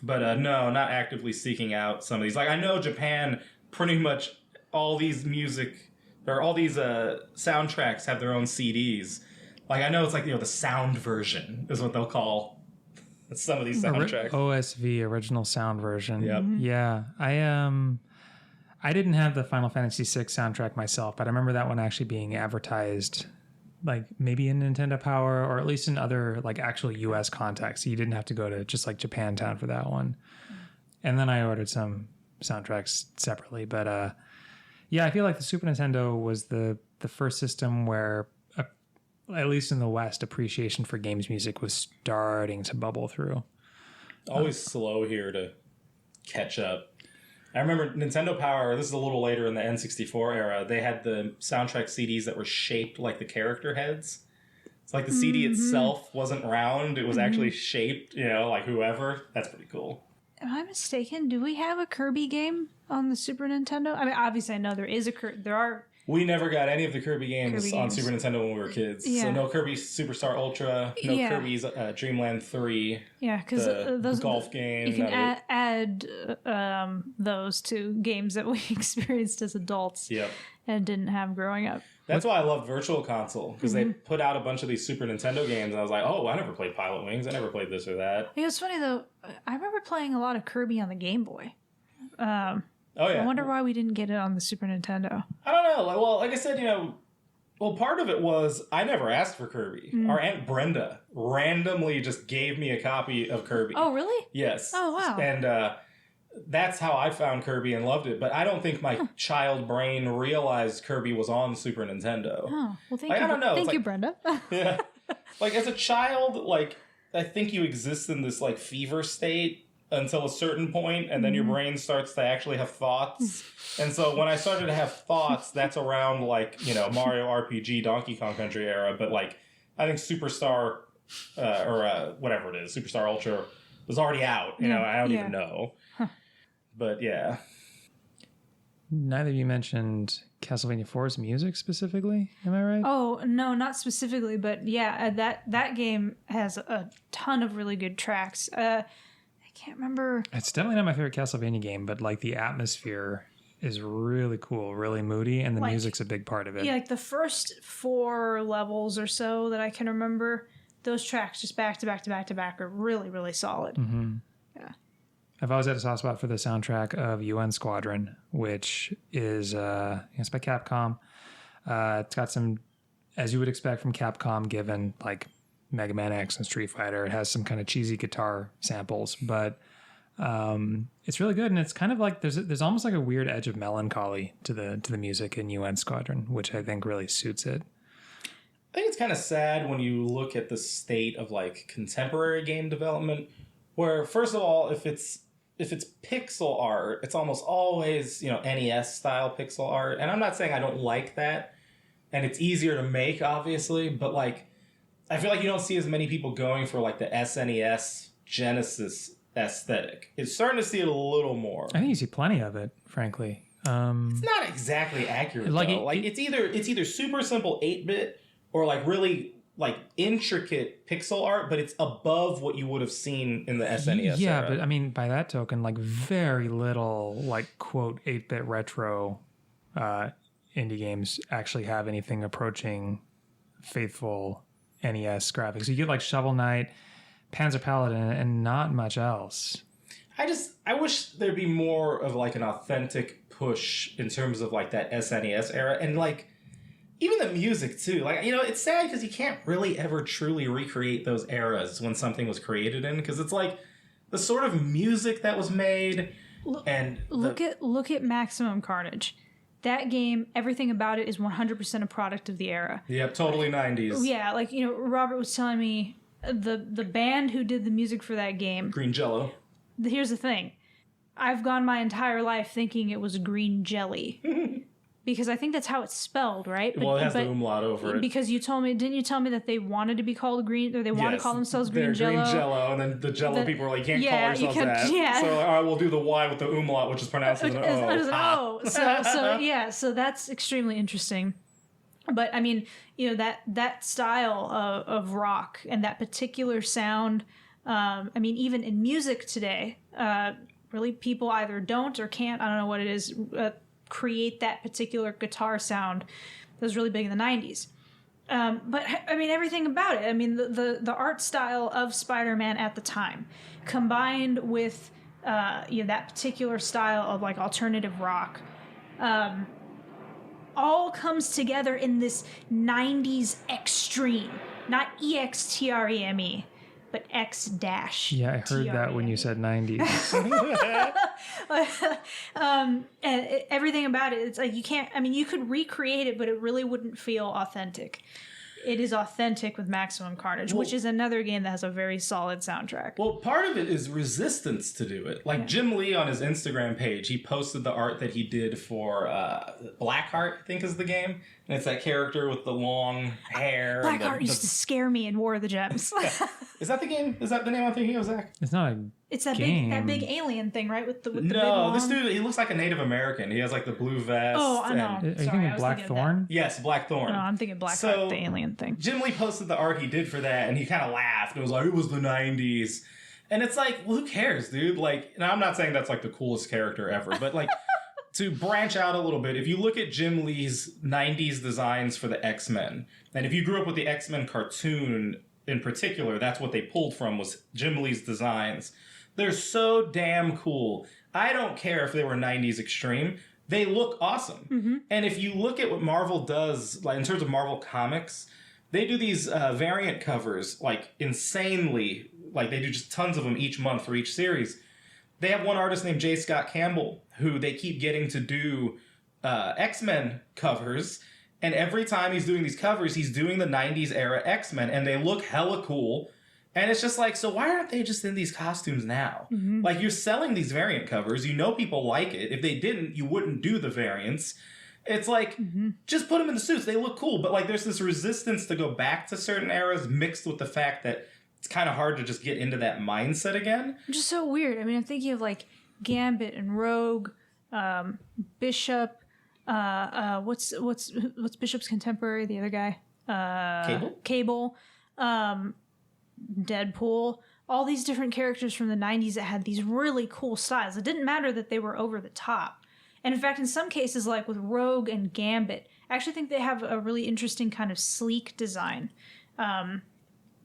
But no, not actively seeking out some of these. I know Japan, pretty much all these soundtracks have their own CDs. I know it's the sound version is what they'll call some of these soundtracks. OSV, original sound version. Yep. Yeah. I didn't have the Final Fantasy VI soundtrack myself, but I remember that one actually being advertised maybe in Nintendo Power or at least in other actual US contexts. You didn't have to go to just Japantown for that one. And then I ordered some soundtracks separately. But I feel like the Super Nintendo was the first system where at least in the West, appreciation for games music was starting to bubble through. Always slow here to catch up. I remember Nintendo Power, this is a little later in the N64 era, they had the soundtrack CDs that were shaped like the character heads. It's like the CD itself wasn't round, it was actually shaped, like whoever. That's pretty cool. Am I mistaken? Do we have a Kirby game on the Super Nintendo? I mean, obviously I know there is there are... We never got any of the Kirby games on Super Nintendo when we were kids. Yeah. So no Kirby Superstar Ultra, no Kirby's Dreamland 3. Yeah, because those golf game. You can add those to games that we experienced as adults and didn't have growing up. That's why I love Virtual Console, because they put out a bunch of these Super Nintendo games, and I was like, oh, I never played Pilot Wings. I never played this or that. It's funny, though. I remember playing a lot of Kirby on the Game Boy. Oh, yeah. I wonder why we didn't get it on the Super Nintendo. I don't know. Well, like I said, part of it was I never asked for Kirby. Our Aunt Brenda randomly just gave me a copy of Kirby. Oh, really? Yes. Oh, wow. And that's how I found Kirby and loved it. But I don't think my child brain realized Kirby was on Super Nintendo. Oh, well, thank you. I don't know. Thank you, Brenda. Yeah. Like, as a child, I think you exist in this, fever state until a certain point, and then your brain starts to actually have thoughts. And so when I started to have thoughts, that's around Mario RPG, Donkey Kong Country era. But I think Superstar or whatever it is, Superstar Ultra was already out. I don't even know. Huh. But yeah. Neither of you mentioned Castlevania 4's music specifically. Am I right? Oh, no, not specifically, but yeah, that game has a ton of really good tracks. I can't remember. It's definitely not my favorite Castlevania game, but the atmosphere is really cool, really moody, and the music's a big part of it. Yeah, the first 4 levels or so that I can remember, those tracks just back to back to back to back are really, really solid. Mm-hmm. Yeah. I've always had a soft spot for the soundtrack of UN Squadron, which is it's by Capcom. It's got some, as you would expect from Capcom, given Mega Man X and Street Fighter. It has some kind of cheesy guitar samples, but it's really good, and it's kind of there's almost a weird edge of melancholy to the music in UN Squadron, which I think really suits it. I think it's kind of sad when you look at the state of contemporary game development, where first of all, if it's pixel art, it's almost always NES style pixel art, and I'm not saying I don't like that, and it's easier to make obviously, but I feel you don't see as many people going for the SNES Genesis aesthetic. It's starting to see it a little more. I think you see plenty of it, frankly. It's not exactly accurate though. It's either super simple 8-bit or really intricate pixel art, but it's above what you would have seen in the SNES yeah, era. but I mean by that token, very little quote 8-bit retro indie games actually have anything approaching faithful NES graphics. You get Shovel Knight, Panzer Paladin, and not much else. I wish there'd be more of an authentic push in terms of that SNES era, and even the music too. It's sad because you can't really ever truly recreate those eras when something was created in, because it's the sort of music that was made. And look at Maximum Carnage. That game, everything about it is 100% a product of the era. Yep, totally 90s. Yeah, Robert was telling me the band who did the music for that game. Green Jello. Here's the thing. I've gone my entire life thinking it was green jelly. Because I think that's how it's spelled, right? Well, it has the umlaut over it. Because didn't you tell me that they wanted to be called green, or they want to call themselves Green Jello? Green Jello, and then the Jello people were you can't call yourselves that. Yeah. So all right, we'll do the Y with the umlaut, which is pronounced as an O. So that's extremely interesting. But I mean, that style of rock and that particular sound. I mean, even in music today, really people either don't or can't. I don't know what it is. Create that particular guitar sound that was really big in the 90s. But I mean, everything about it. I mean, the art style of Spider-Man at the time, combined with that particular style of alternative rock, all comes together in this 90s x-treme, not extreme, but x-. Yeah, I heard that when you said 90s. And everything about it, it's you can't. I mean, you could recreate it, but it really wouldn't feel authentic. it is authentic with Maximum Carnage, which is another game that has a very solid soundtrack. Well, part of it is resistance to do it. Like Jim Lee on his Instagram page, he posted the art that he did for Blackheart, I think is the game. And it's that character with the long hair. Blackheart used to scare me in War of the Gems. Is that the game? Is that the name I'm thinking of, Zach? It's not a It's that game. big alien thing, right? With the big No, long... this dude, he looks like a Native American. He has like the blue vest. Oh, I know. Are you Sorry, thinking I was Blackthorn? Yes, Blackthorn. No, I'm thinking Blackheart, So, the alien thing. Jim Lee posted the art he did for that, and he kind of laughed. It was like, it was the 90s. And it's like, well, who cares, dude? Like, and I'm not saying that's like the coolest character ever, but like, to branch out a little bit, if you look at Jim Lee's 90s designs for the X-Men, and if you grew up with the X-Men cartoon in particular, that's what they pulled from, was Jim Lee's designs. They're so damn cool. I don't care if they were 90s extreme. They look awesome. Mm-hmm. And if you look at what Marvel does, like in terms of Marvel Comics, they do these variant covers, like insanely, like they do just tons of them each month for each series. They have one artist named J. Scott Campbell, who they keep getting to do X-Men covers. And every time he's doing these covers, he's doing the 90s era X-Men, and they look hella cool. And it's just like, so why aren't they just in these costumes now? Mm-hmm. Like, you're selling these variant covers. You know people like it. If they didn't, you wouldn't do the variants. It's like, just put them in the suits. They look cool. But, like, there's this resistance to go back to certain eras mixed with the fact that it's kind of hard to just get into that mindset again. Which is so weird. I mean, I'm thinking of, like, Gambit and Rogue, Bishop. What's Bishop's contemporary? The other guy, Cable, Deadpool. All these different characters from the 90s that had these really cool styles. It didn't matter that they were over the top. And in fact, in some cases, like with Rogue and Gambit, I actually think they have a really interesting kind of sleek design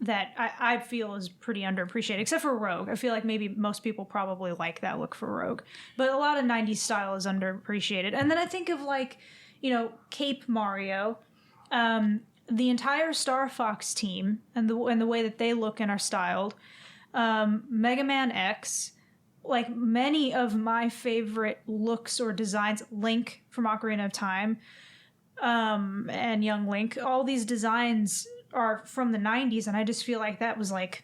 that I feel is pretty underappreciated, except for Rogue. I feel like maybe most people probably like that look for Rogue. But a lot of 90s style is underappreciated. And then I think of, like, you know, Cape Mario, the entire Star Fox team and the way that they look and are styled, Mega Man X, like many of my favorite looks or designs, Link from Ocarina of Time, and Young Link, all these designs are from the 90s, and I just feel like that was like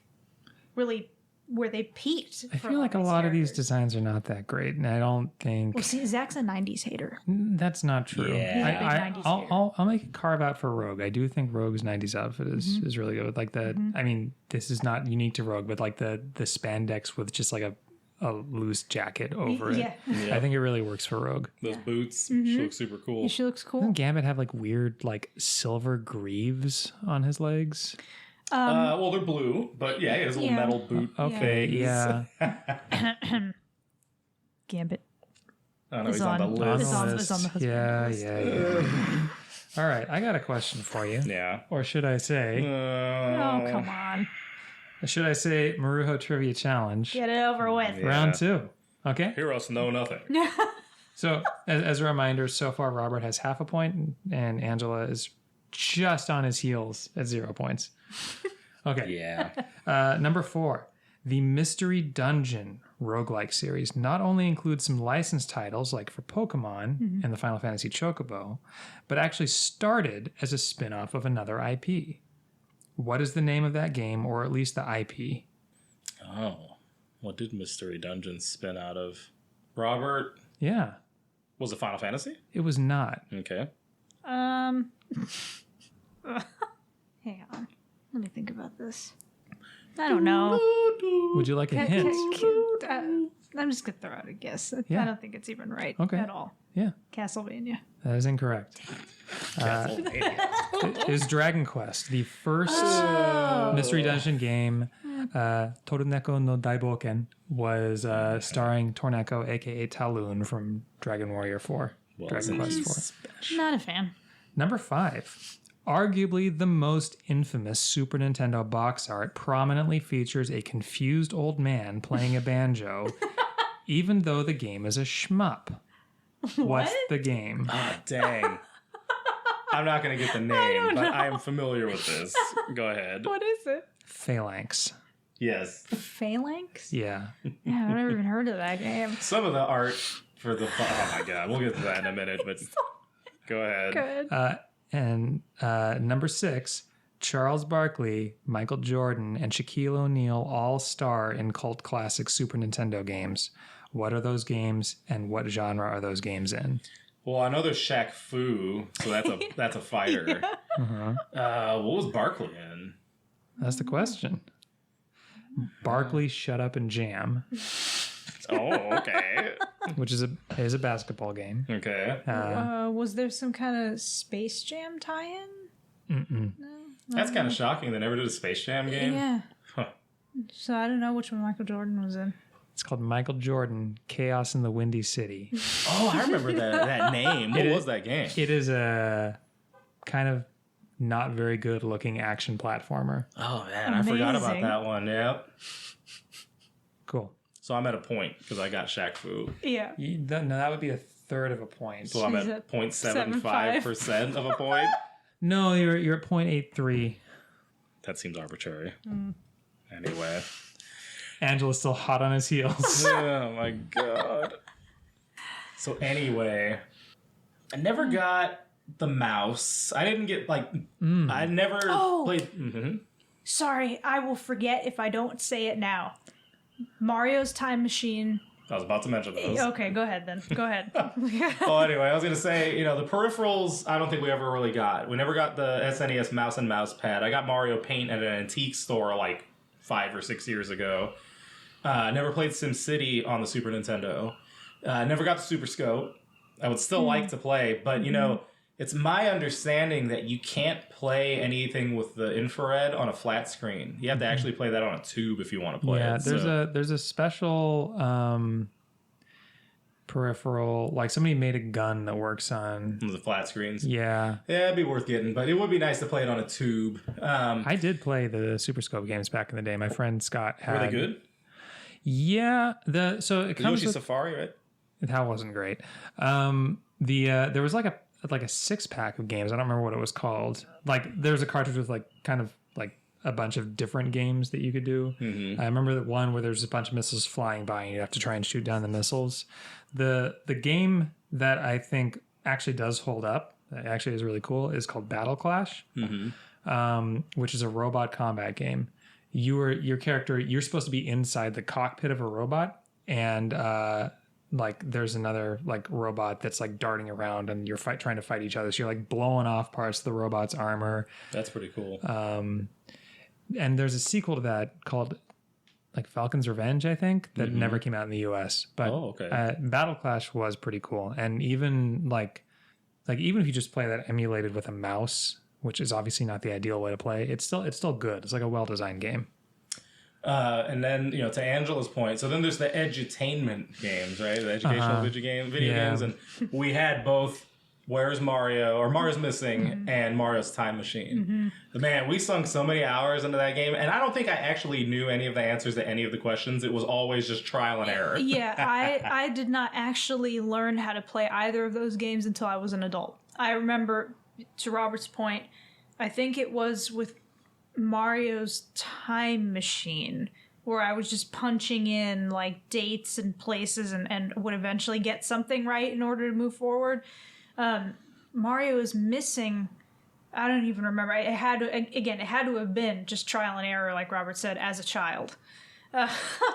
really where they peaked. I feel like a lot of these designs are not that great, and I don't think... Well, see, Zach's a 90s hater. That's not true. Yeah. I'll make a carve out for Rogue. I do think Rogue's 90s outfit is really good. Like the, I mean, this is not unique to Rogue, but like the spandex with just like a loose jacket over it. Yeah. I think it really works for Rogue. Those boots, she looks super cool. Yeah, she looks cool. Doesn't Gambit have like weird like silver greaves on his legs? Well, they're blue, but yeah, he has a little metal boot. Okay, yeah. Gambit. Oh, no, he's on the list. Is on the Yeah. All right, I got a question for you. Yeah. Or should I say... Oh, come on. Should I say Marrujo Trivia Challenge? Get it over with. Yeah. Round 2. Okay? Heroes know nothing. So, as a reminder, so far Robert has half a point, and Angela is just on his heels at 0 points. Okay. Yeah. Number 4. The Mystery Dungeon roguelike series not only includes some licensed titles, like for Pokemon and the Final Fantasy Chocobo, but actually started as a spin-off of another IP. What is the name of that game, or at least the IP? Oh. What did Mystery Dungeon spin out of? Robert? Yeah. Was it Final Fantasy? It was not. Okay. Hang on. Let me think about this. I don't know. Would you like a hint? I'm just going to throw out a guess. Yeah. I don't think it's even right Okay. at all. Yeah. Castlevania. That is incorrect. It was Dragon Quest, the first Mystery Dungeon game. Toruneko no Daiboken was starring Torneko, aka Taloon from Dragon Warrior 4. Dragon Quest 4. Not a fan. Number 5. Arguably the most infamous Super Nintendo box art prominently features a confused old man playing a banjo, even though the game is a shmup. What's the game? Ah, dang. I'm not going to get the name, but I am familiar with this. Go ahead. What is it? Phalanx. Yes. Phalanx? Yeah. Yeah, I've never even heard of that game. Some of the art for the... Oh, my God. We'll get to that in a minute, but go ahead. Good. And number 6, Charles Barkley, Michael Jordan, and Shaquille O'Neal all star in cult classic Super Nintendo games. What are those games, and what genre are those games in? Well, I know there's Shaq Fu, so that's a fighter. Uh-huh. What was Barkley in? That's the question. Barkley, Shut Up and Jam, Oh, okay. which is a basketball game. Okay. Was there some kind of Space Jam tie-in? Mm-mm. No. That's kind of shocking. They never did a Space Jam game. Yeah. Huh. So I don't know which one Michael Jordan was in. It's called Michael Jordan, Chaos in the Windy City. Oh, I remember that name. What was that game? It is a kind of not very good looking action platformer. Oh, man. I forgot about Amazing. that one. Yep. Cool. So I'm at a point because I got Shaq Fu. Yeah. No, that would be a third of a point. So I'm She's at at 0.75% of a point. No, you're at 0.83. That seems arbitrary. Anyway. Angela's still hot on his heels. Oh, my God. So anyway, I never got the mouse. I didn't get, I never played... Mm-hmm. Sorry, I will forget if I don't say it now. Mario's Time Machine. I was about to mention those. Okay, go ahead then. Go ahead. Oh, anyway, I was going to say, the peripherals, I don't think we ever really got. We never got the SNES mouse and mouse pad. I got Mario Paint at an antique store 5 or 6 years ago. Never played SimCity on the Super Nintendo. Never got the Super Scope. I would still like to play, but, it's my understanding that you can't play anything with the infrared on a flat screen. You have to actually play that on a tube if you want to play it. There's a special peripheral, somebody made a gun that works on The flat screens. Yeah, it'd be worth getting, but it would be nice to play it on a tube. I did play the Super Scope games back in the day. My friend Scott had. Were they good? Yeah, it comes Yoshi with, Safari, right? that wasn't great. There was a 6-pack of games. I don't remember what it was called. There's a cartridge with a bunch of different games that you could do. I remember that one where there's a bunch of missiles flying by and you have to try and shoot down the missiles. The game that I think actually does hold up, that actually is really cool, is called Battle Clash, which is a robot combat game. Your character, you're supposed to be inside the cockpit of a robot, and there's another robot that's darting around, and you're trying to fight each other. So you're blowing off parts of the robot's armor. That's pretty cool. And there's a sequel to that called Falcon's Revenge, I think, that never came out in the US. But Battle Clash was pretty cool. And even even if you just play that emulated with a mouse, which is obviously not the ideal way to play, it's still good. It's a well-designed game. And then, to Angela's point, so then there's the edutainment games, right? The educational video games. And we had both Where's Mario, or Mario's Missing, and Mario's Time Machine. But man, we sunk so many hours into that game, and I don't think I actually knew any of the answers to any of the questions. It was always just trial and error. Yeah, I did not actually learn how to play either of those games until I was an adult. I remember, to Robert's point, I think it was with Mario's Time Machine, where I was just punching in dates and places and would eventually get something right in order to move forward. Mario is Missing. I don't even remember. It had to have been just trial and error, like Robert said, as a child.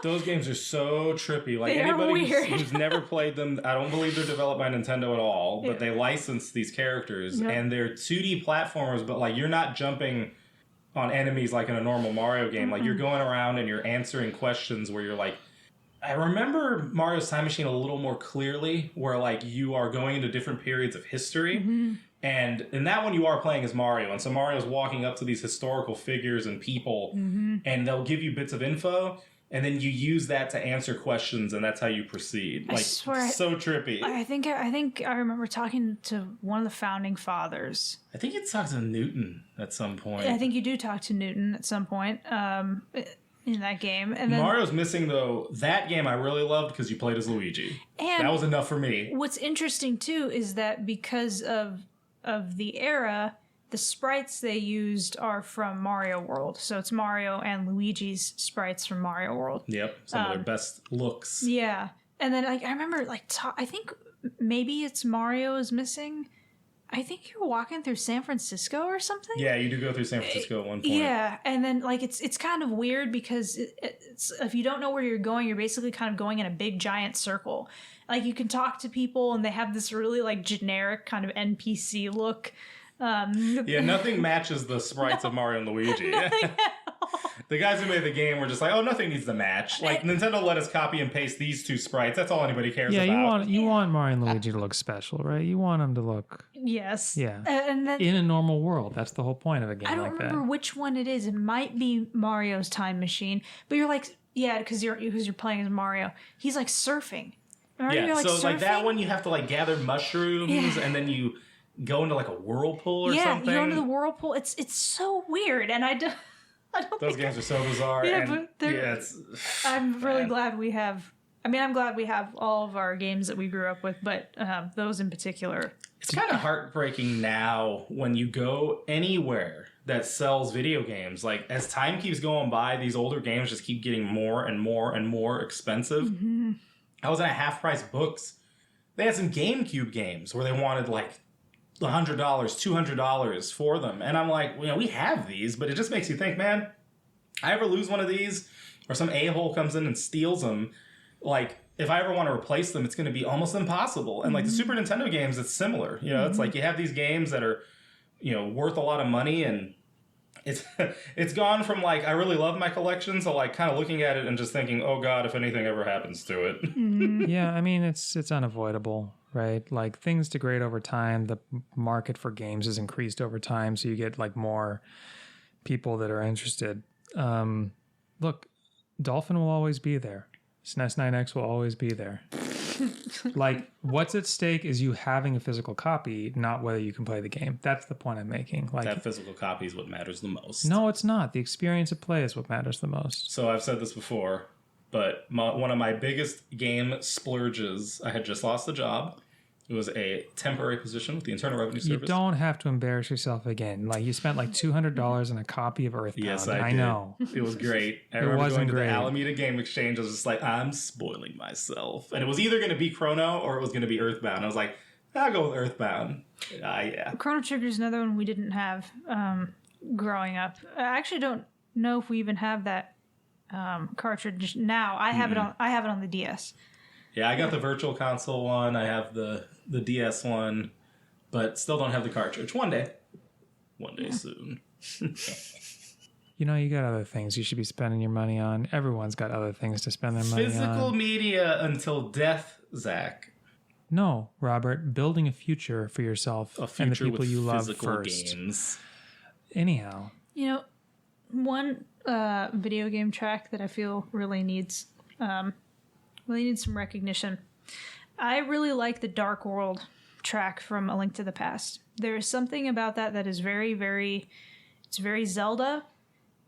Those games are so trippy. They are Anybody weird. who's never played them, I don't believe they're developed by Nintendo at all, but they license these characters, and they're 2D platformers, but you're not jumping on enemies like in a normal Mario game. You're going around and you're answering questions where you're I remember Mario's Time Machine a little more clearly, where you are going into different periods of history. And in that one, you are playing as Mario. And so Mario's walking up to these historical figures and people, and they'll give you bits of info. And then you use that to answer questions, and that's how you proceed. I swear, so trippy. I think I remember talking to one of the founding fathers. I think you talk to Newton at some point. I think you do talk to Newton at some point in that game. And then Mario's Missing, though, that game I really loved because you played as Luigi. And that was enough for me. What's interesting, too, is that because of the era, the sprites they used are from Mario World. So it's Mario and Luigi's sprites from Mario World. Yep, some of their best looks. Yeah. And then I remember I think maybe it's Mario is Missing I think you're walking through San Francisco or something. Yeah, you do go through San Francisco at one point. Yeah, and then like it's kind of weird because it's if you don't know where you're going, you're basically kind of going in a big giant circle. Like you can talk to people and they have this really like generic kind of NPC look. Yeah, nothing matches the sprites of Mario and Luigi. The guys who made the game were just like, oh, nothing needs to match. Like Nintendo let us copy and paste these two sprites. That's all anybody cares about. Yeah, you want Mario and Luigi to look special, right? You want them to look. Yes. Yeah. And then in a normal world, that's the whole point of a game I don't like remember that. which one it is. It might be Mario's Time Machine, but you're like, yeah, because you're playing as Mario. He's like surfing. Remember Yeah, you're, like, so surfing? like that one, you have to like gather mushrooms and then you go into like a whirlpool or something. Yeah, you go into the whirlpool. It's so weird, and I don't Those think games are so bizarre. Yeah, and but I'm really man. glad we have. I mean, I'm glad we have all of our games that we grew up with, but those in particular. It's kind of heartbreaking now when you go anywhere that sells video games. Like, as time keeps going by, these older games just keep getting more and more and more expensive. Mm-hmm. I was at Half Price Books. They had some GameCube games where they wanted, like, $100, $200 for them. And I'm like, we have these, but it just makes you think, man, I ever lose one of these or some a-hole comes in and steals them, like, if I ever want to replace them, it's going to be almost impossible. And like the Super Nintendo games, it's similar. It's like you have these games that are, worth a lot of money, and it's gone from like I really love my collection to like kind of looking at it and just thinking, oh God, if anything ever happens to it. Yeah, I mean it's unavoidable, right? Like things degrade over time. The market for games has increased over time, so you get like more people that are interested. Look, Dolphin will always be there. SNES 9X will always be there. Like, what's at stake is you having a physical copy, not whether you can play the game. That's the point I'm making. Like, that physical copy is what matters the most. No, it's not. The experience of play is what matters the most. So I've said this before, but one of my biggest game splurges, I had just lost a job. It was a temporary position with the Internal Revenue Service. You don't have to embarrass yourself again. Like, you spent like $200 on a copy of Earthbound. Yes, I did. know. It was great. I remember wasn't going to great. the Alameda Game Exchange. I was just like, I'm spoiling myself. And it was either going to be Chrono or it was going to be Earthbound. I was like, I'll go with Earthbound. Yeah. Chrono Trigger is another one we didn't have growing up. I actually don't know if we even have that cartridge now. I have it on the DS. Yeah, I got the Virtual Console one. I have the DS one, but still don't have the cartridge. One day soon. You got other things you should be spending your money on. Everyone's got other things to spend their money on. Physical media until death, Zach. No, Robert, building a future for yourself and the people you love first. Games. Anyhow. One video game track that I feel really needs some recognition. I really like the Dark World track from A Link to the Past. There is something about that is very, very, it's very Zelda,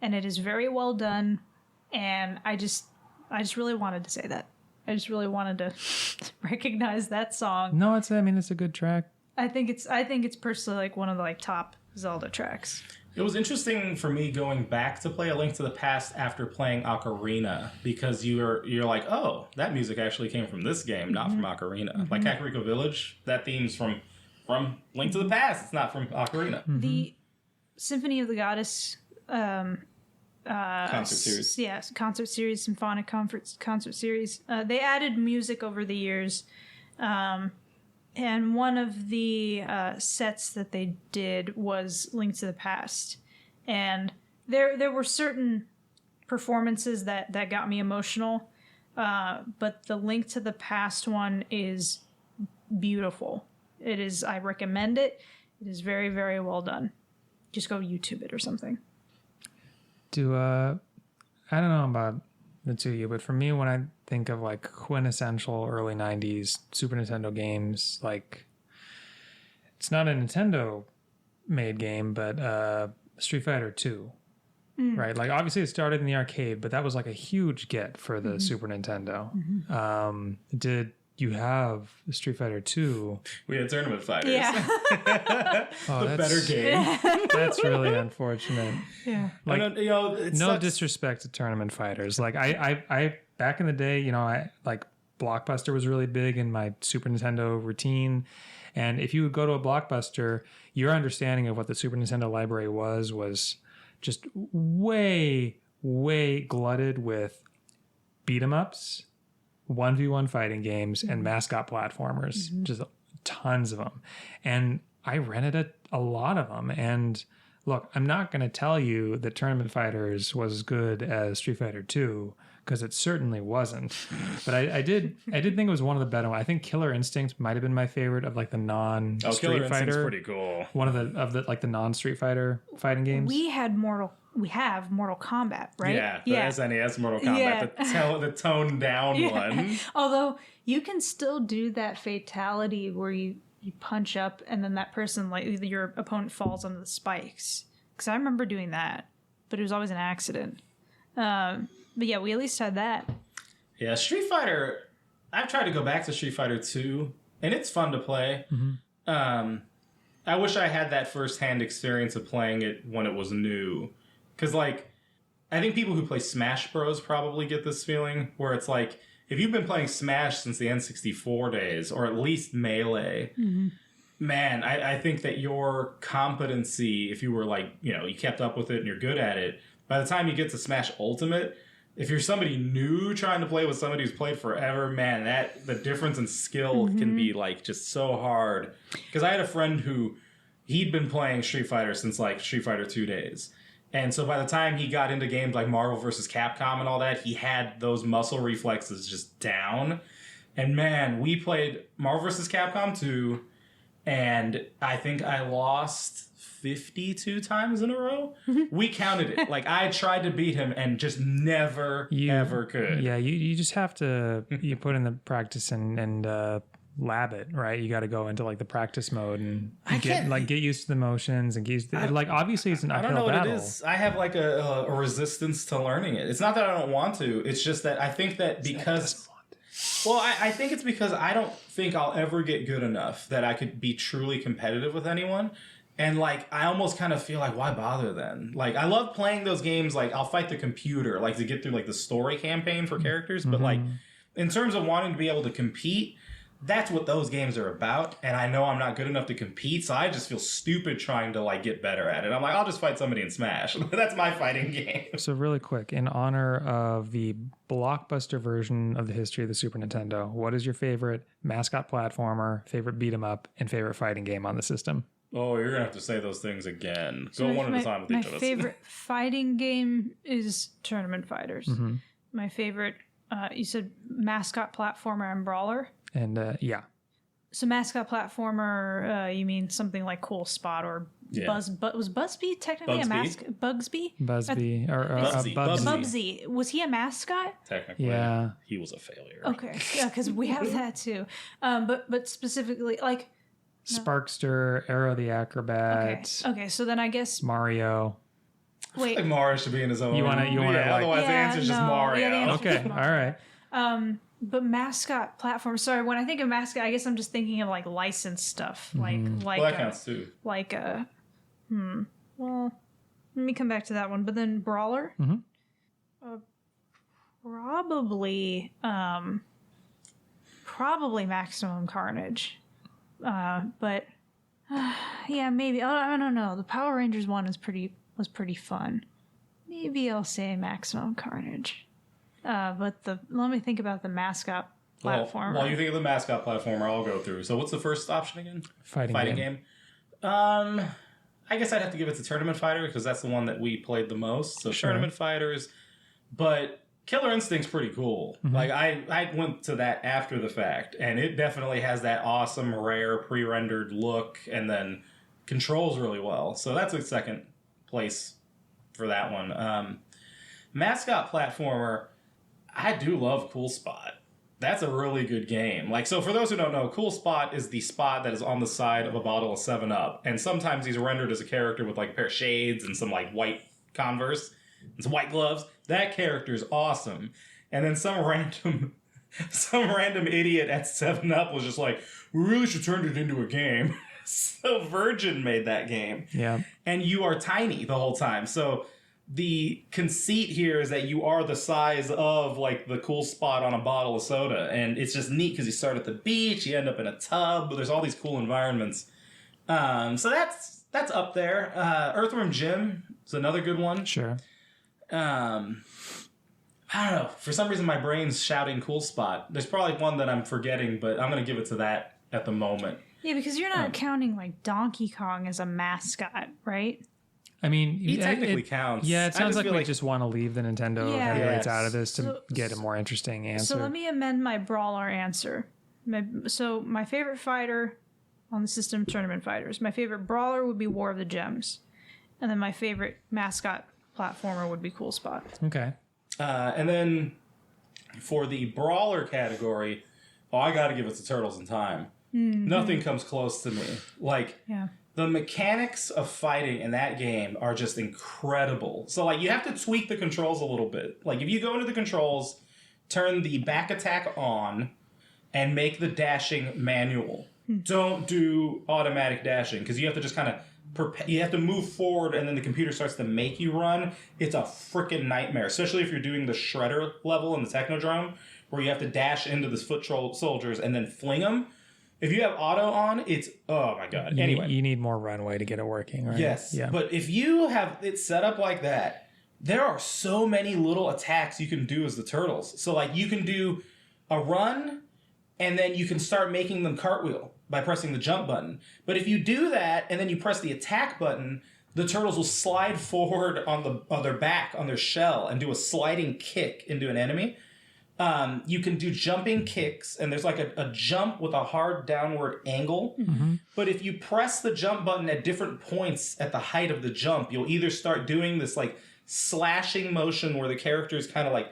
and it is very well done. And I just really wanted to say that. I just really wanted to recognize that song. No, it's a good track. I think it's personally like one of the like top Zelda tracks. It was interesting for me going back to play A Link to the Past after playing Ocarina, because you're like, oh, that music actually came from this game, not from Ocarina. Mm-hmm. Like Kakariko Village, that theme's from Link to the Past. It's not from Ocarina. Mm-hmm. The Symphony of the Goddess concert series. Yes, concert series, symphonic concert series. They added music over the years. And one of the sets that they did was Link to the Past. And there were certain performances that got me emotional. But the Link to the Past one is beautiful. It is, I recommend it. It is very, very well done. Just go YouTube it or something. I don't know about the two of you, but for me, when I think of like quintessential early 90s Super Nintendo games, like it's not a Nintendo made game, but Street Fighter 2, right? Like obviously it started in the arcade, but that was like a huge get for the Super Nintendo. Did you have Street Fighter 2? We had Tournament Fighters. Yeah. The better game. That's really unfortunate. Yeah. Like, it no sucks. disrespect to Tournament Fighters. Like I back in the day, I like Blockbuster was really big in my Super Nintendo routine, And if you would go to a Blockbuster, your understanding of what the Super Nintendo library was just way glutted with beat 'em ups, 1v1 fighting games, and mascot platformers. Just tons of them. And I rented a lot of them. And look, I'm not going to tell you that Tournament Fighters was as good as Street Fighter 2, because it certainly wasn't. But I did think it was one of the better ones. I think Killer Instinct might have been my favorite of like the non-Street Killer Fighter. Instinct's pretty cool. One of the like the non-Street Fighter fighting games. We have Mortal Kombat, right? Yeah, the SNES Mortal Kombat, the toned down one. Although you can still do that fatality where you punch up and then that person, like your opponent, falls on the spikes. Because I remember doing that, but it was always an accident. But yeah, we at least had that. Yeah, Street Fighter, I've tried to go back to Street Fighter 2, and it's fun to play. I wish I had that first-hand experience of playing it when it was new. Because, like, I think people who play Smash Bros. Probably get this feeling, where it's like, if you've been playing Smash since the N64 days, or at least Melee, man, I think that your competency, if you were like, you kept up with it and you're good at it, by the time you get to Smash Ultimate, if you're somebody new trying to play with somebody who's played forever, man, the difference in skill can be like just so hard. Because I had a friend who he'd been playing Street Fighter since like Street Fighter 2 days. And so by the time he got into games like Marvel vs. Capcom and all that, he had those muscle reflexes just down. And man, we played Marvel vs. Capcom 2, and I think I lost 52 times in a row. We counted it. Like, I tried to beat him and just never, ever could. Yeah, you just have to, you put in the practice and lab it, right? You got to go into like the practice mode and get used to the motions and get used to, like, obviously it's an uphill battle. I don't know what it is. I have like a resistance to learning it. It's not that I don't want to. It's just that I think that because... Well, I think it's because I don't think I'll ever get good enough that I could be truly competitive with anyone. And, like, I almost kind of feel like, why bother then? Like, I love playing those games. Like, I'll fight the computer, like, to get through, like, the story campaign for characters. But, like, in terms of wanting to be able to compete, that's what those games are about. And I know I'm not good enough to compete, so I just feel stupid trying to, like, get better at it. I'm like, I'll just fight somebody in Smash. That's my fighting game. So, really quick, in honor of the blockbuster version of the history of the Super Nintendo, what is your favorite mascot platformer, favorite beat-em-up, and favorite fighting game on the system? Oh, you're going to have to say those things again. Go one at a time with each of us. My favorite fighting game is Tournament Fighters. My favorite, you said mascot platformer and brawler? And, yeah. So mascot platformer, you mean something like Cool Spot or was Bugsby technically a mascot? Bugsby? Bugsby. Bubsy. Was he a mascot? Technically, yeah. He was a failure. Okay, yeah, because we have that too. But specifically, like... Sparkster, Arrow the Acrobat. Okay, so then I guess Mario. Wait, I feel like Mario should be in his own. You want to? Otherwise, the answer's just Mario. Yeah, the answer's okay, just Mario. all right. But mascot platform. Sorry, when I think of mascot, I guess I'm just thinking of like licensed stuff, like well, that counts too. Like Well, let me come back to that one. But then brawler. Probably Maximum Carnage. But yeah, maybe I don't know. The Power Rangers one was pretty fun. Maybe I'll say Maximum Carnage. But let me think about the mascot platformer. While you think of the mascot platformer, I'll go through. So what's the first option again? Fighting game. I guess I'd have to give it to Tournament Fighter because that's the one that we played the most. So sure. Tournament Fighters, but Killer Instinct's pretty cool. Like I went to that after the fact, and it definitely has that awesome, rare, pre-rendered look, and then controls really well. So that's a second place for that one. Mascot platformer, I do love Cool Spot. That's a really good game. Like, so for those who don't know, Cool Spot is the spot that is on the side of a bottle of 7-Up, and sometimes he's rendered as a character with like a pair of shades and some like white Converse and some white gloves. That character is awesome. And then some random idiot at 7-Up was just like, we really should turn it into a game. So Virgin made that game. Yeah. And you are tiny the whole time. So the conceit here is that you are the size of like the cool spot on a bottle of soda, and it's just neat because you start at the beach, you end up in a tub, but there's all these cool environments. So that's up there. Earthworm Jim is another good one. Sure. I don't know. For some reason, my brain's shouting cool spot. There's probably one that I'm forgetting, but I'm going to give it to that at the moment. Yeah, because you're not counting like Donkey Kong as a mascot, right? I mean, He technically counts. Yeah, it sounds like we feel just want to leave the Nintendo Yeah. heavyweights Yes. out of this to get a more interesting answer. So let me amend my brawler answer. So my favorite fighter on the system, Tournament Fighters. My favorite brawler would be War of the Gems. And then my favorite mascot platformer would be Cool Spot. Okay. And then for the brawler category, I got to give it to Turtles in Time. Mm-hmm. Nothing comes close to me. Like, Yeah. the mechanics of fighting in that game are just incredible. So, like, you have to tweak the controls a little bit. Like, if you go into the controls, turn the back attack on, and make the dashing manual. Don't do automatic dashing, because you have to just kind of you have to move forward, and then the computer starts to make you run. It's a freaking nightmare, especially if you're doing the shredder level in the Technodrome, where you have to dash into the foot soldiers and then fling them. If you have auto on, it's oh my god. Anyway, you need more runway to get it working, right? yes, Yeah. but if you have it set up like that, there are so many little attacks you can do as the Turtles. So like you can do a run, and then you can start making them cartwheel by pressing the jump button. But if you do that and then you press the attack button, the Turtles will slide forward on their back, on their shell, and do a sliding kick into an enemy. You can do jumping kicks, and there's like a jump with a hard downward angle. Mm-hmm. But if you press the jump button at different points at the height of the jump, you'll either start doing this like slashing motion where the character is kind of like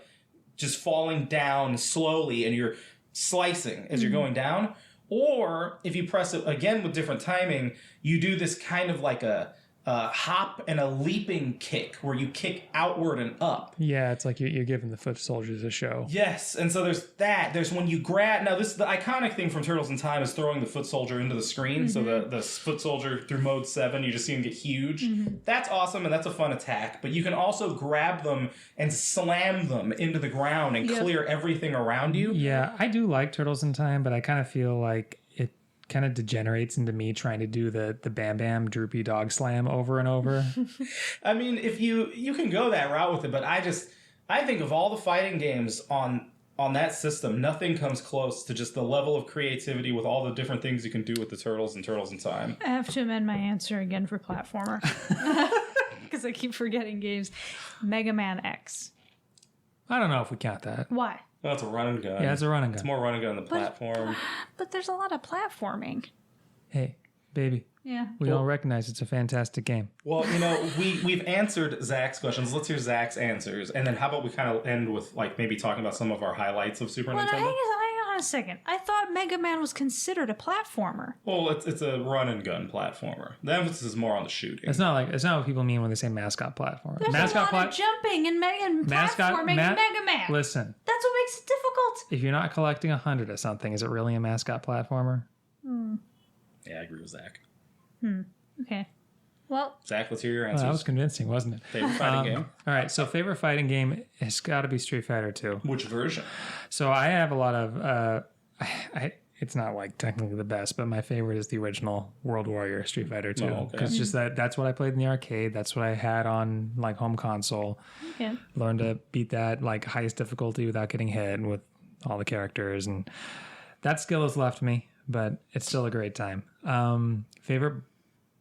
just falling down slowly and you're slicing as you're going down. Or if you press it again with different timing, you do this kind of like a hop and a leaping kick where you kick outward and up. Yeah, it's like you're giving the foot soldiers a show. Yes, and so there's that. There's when you grab... Now, the iconic thing from Turtles in Time is throwing the foot soldier into the screen. Mm-hmm. So the foot soldier through mode 7, you just see him get huge. Mm-hmm. That's awesome, and that's a fun attack. But you can also grab them and slam them into the ground and clear everything around you. Yeah, I do like Turtles in Time, but I kind of feel like it kind of degenerates into me trying to do the Bam Bam droopy dog slam over and over. I mean, if you can go that route with it, but I think of all the fighting games on that system, nothing comes close to just the level of creativity with all the different things you can do with the Turtles and Turtles in Time. I have to amend my answer again for platformer. Because I keep forgetting games. Mega Man X. I don't know if we count that. Why? Well, it's a run and gun. Yeah, it's a run and gun. It's more run and gun than platform. But there's a lot of platforming. Hey, baby. Yeah. We all recognize it's a fantastic game. Well, we've answered Zach's questions. Let's hear Zach's answers. And then how about we kind of end with like maybe talking about some of our highlights of Super Nintendo? Hang on a second. I thought Mega Man was considered a platformer. Well, it's a run and gun platformer. The emphasis is more on the shooting. It's not what people mean when they say mascot platformer. There's Mascot a lot of jumping and platforming in Mega Man. Listen. That's what makes it difficult. If you're not collecting 100 of something, is it really a mascot platformer? Yeah, I agree with Zach. Okay. Well, Zach, let's hear your answers. Well, that was convincing, wasn't it? Favorite fighting game? All right, so favorite fighting game has got to be Street Fighter 2. Which version? So I have a lot of... it's not like technically the best, but my favorite is the original World Warrior Street Fighter 2. Oh, okay. Because just that's what I played in the arcade. That's what I had on like home console. yeah. Learned to beat that like highest difficulty without getting hit with all the characters. And that skill has left me, but it's still a great time. Favorite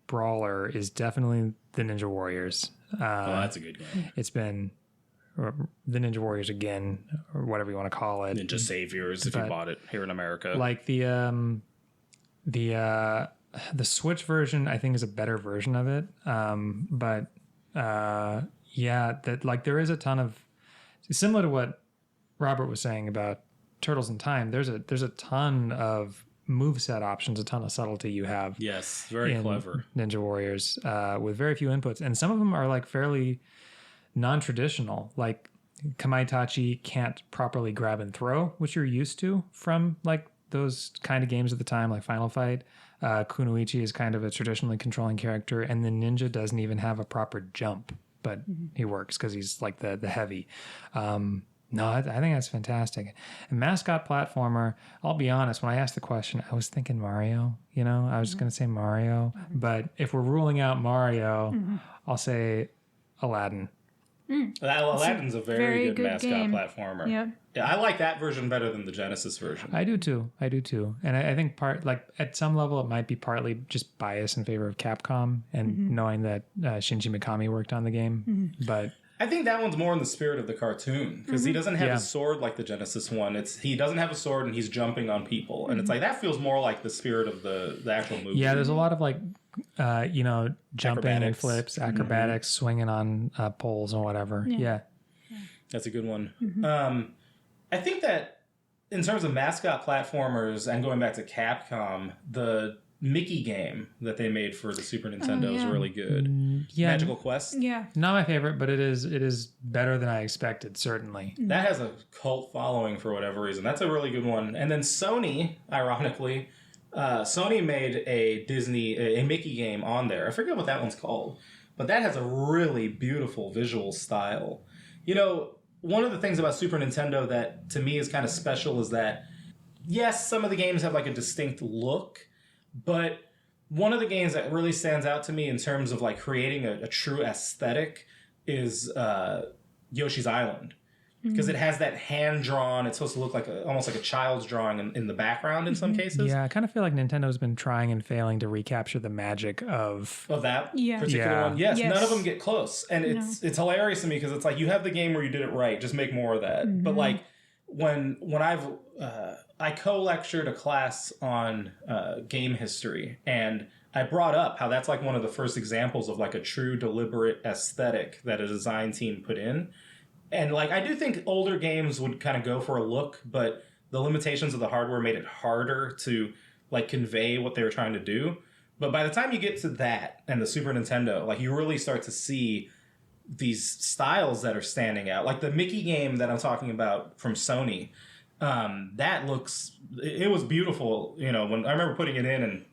brawler is definitely the Ninja Warriors. That's a good game. It's been the Ninja Warriors again, or whatever you want to call it. Ninja Saviors, if you bought it here in America. Like the Switch version, I think is a better version of it. There is a ton of similar to what Robert was saying about Turtles in Time. There's a ton of moveset options, a ton of subtlety you have. Yes, very clever. Ninja Warriors with very few inputs, and some of them are like fairly non-traditional. Like Kamaitachi can't properly grab and throw, which you're used to from like those kind of games at the time, like Final Fight. Kunoichi is kind of a traditionally controlling character, and the ninja doesn't even have a proper jump but he works because he's like the heavy. No, I think that's fantastic. And mascot platformer, I'll be honest, when I asked the question, I was thinking Mario, I was going to say Mario, but if we're ruling out Mario, I'll say Aladdin. Aladdin's a very good mascot game. Platformer. Yeah. Yeah, I like that version better than the Genesis version. I do too. And I think at some level it might be partly just bias in favor of Capcom and knowing that Shinji Mikami worked on the game, but I think that one's more in the spirit of the cartoon because he doesn't have a sword like the Genesis one. He doesn't have a sword and he's jumping on people, and it's like that feels more like the spirit of the actual movie. Yeah, there's a lot of jumping Acrobatics. and flips, acrobatics, swinging on poles and whatever. Yeah. That's a good one. I think that in terms of mascot platformers and going back to Capcom, the Mickey game that they made for the Super Nintendo is really good. Magical Quest. Yeah. Not my favorite, but it is better than I expected, certainly. That has a cult following for whatever reason. That's a really good one. And then Sony, ironically, Sony made a Mickey game on there. I forget what that one's called, but that has a really beautiful visual style. One of the things about Super Nintendo that to me is kind of special is that, yes, some of the games have like a distinct look, but one of the games that really stands out to me in terms of like creating a true aesthetic is Yoshi's Island. Because it has that hand-drawn, it's supposed to look like almost like a child's drawing in the background in some cases. Yeah, I kind of feel like Nintendo's been trying and failing to recapture the magic of that particular one. Yes, none of them get close. And it's hilarious to me because it's like you have the game where you did it right, just make more of that. But like when I co-lectured a class on game history, and I brought up how that's like one of the first examples of like a true deliberate aesthetic that a design team put in. And like I do think older games would kind of go for a look, but the limitations of the hardware made it harder to like convey what they were trying to do. But by the time you get to that and the Super Nintendo, like you really start to see these styles that are standing out. Like the Mickey game that I'm talking about from Sony, it was beautiful. When I remember putting it in and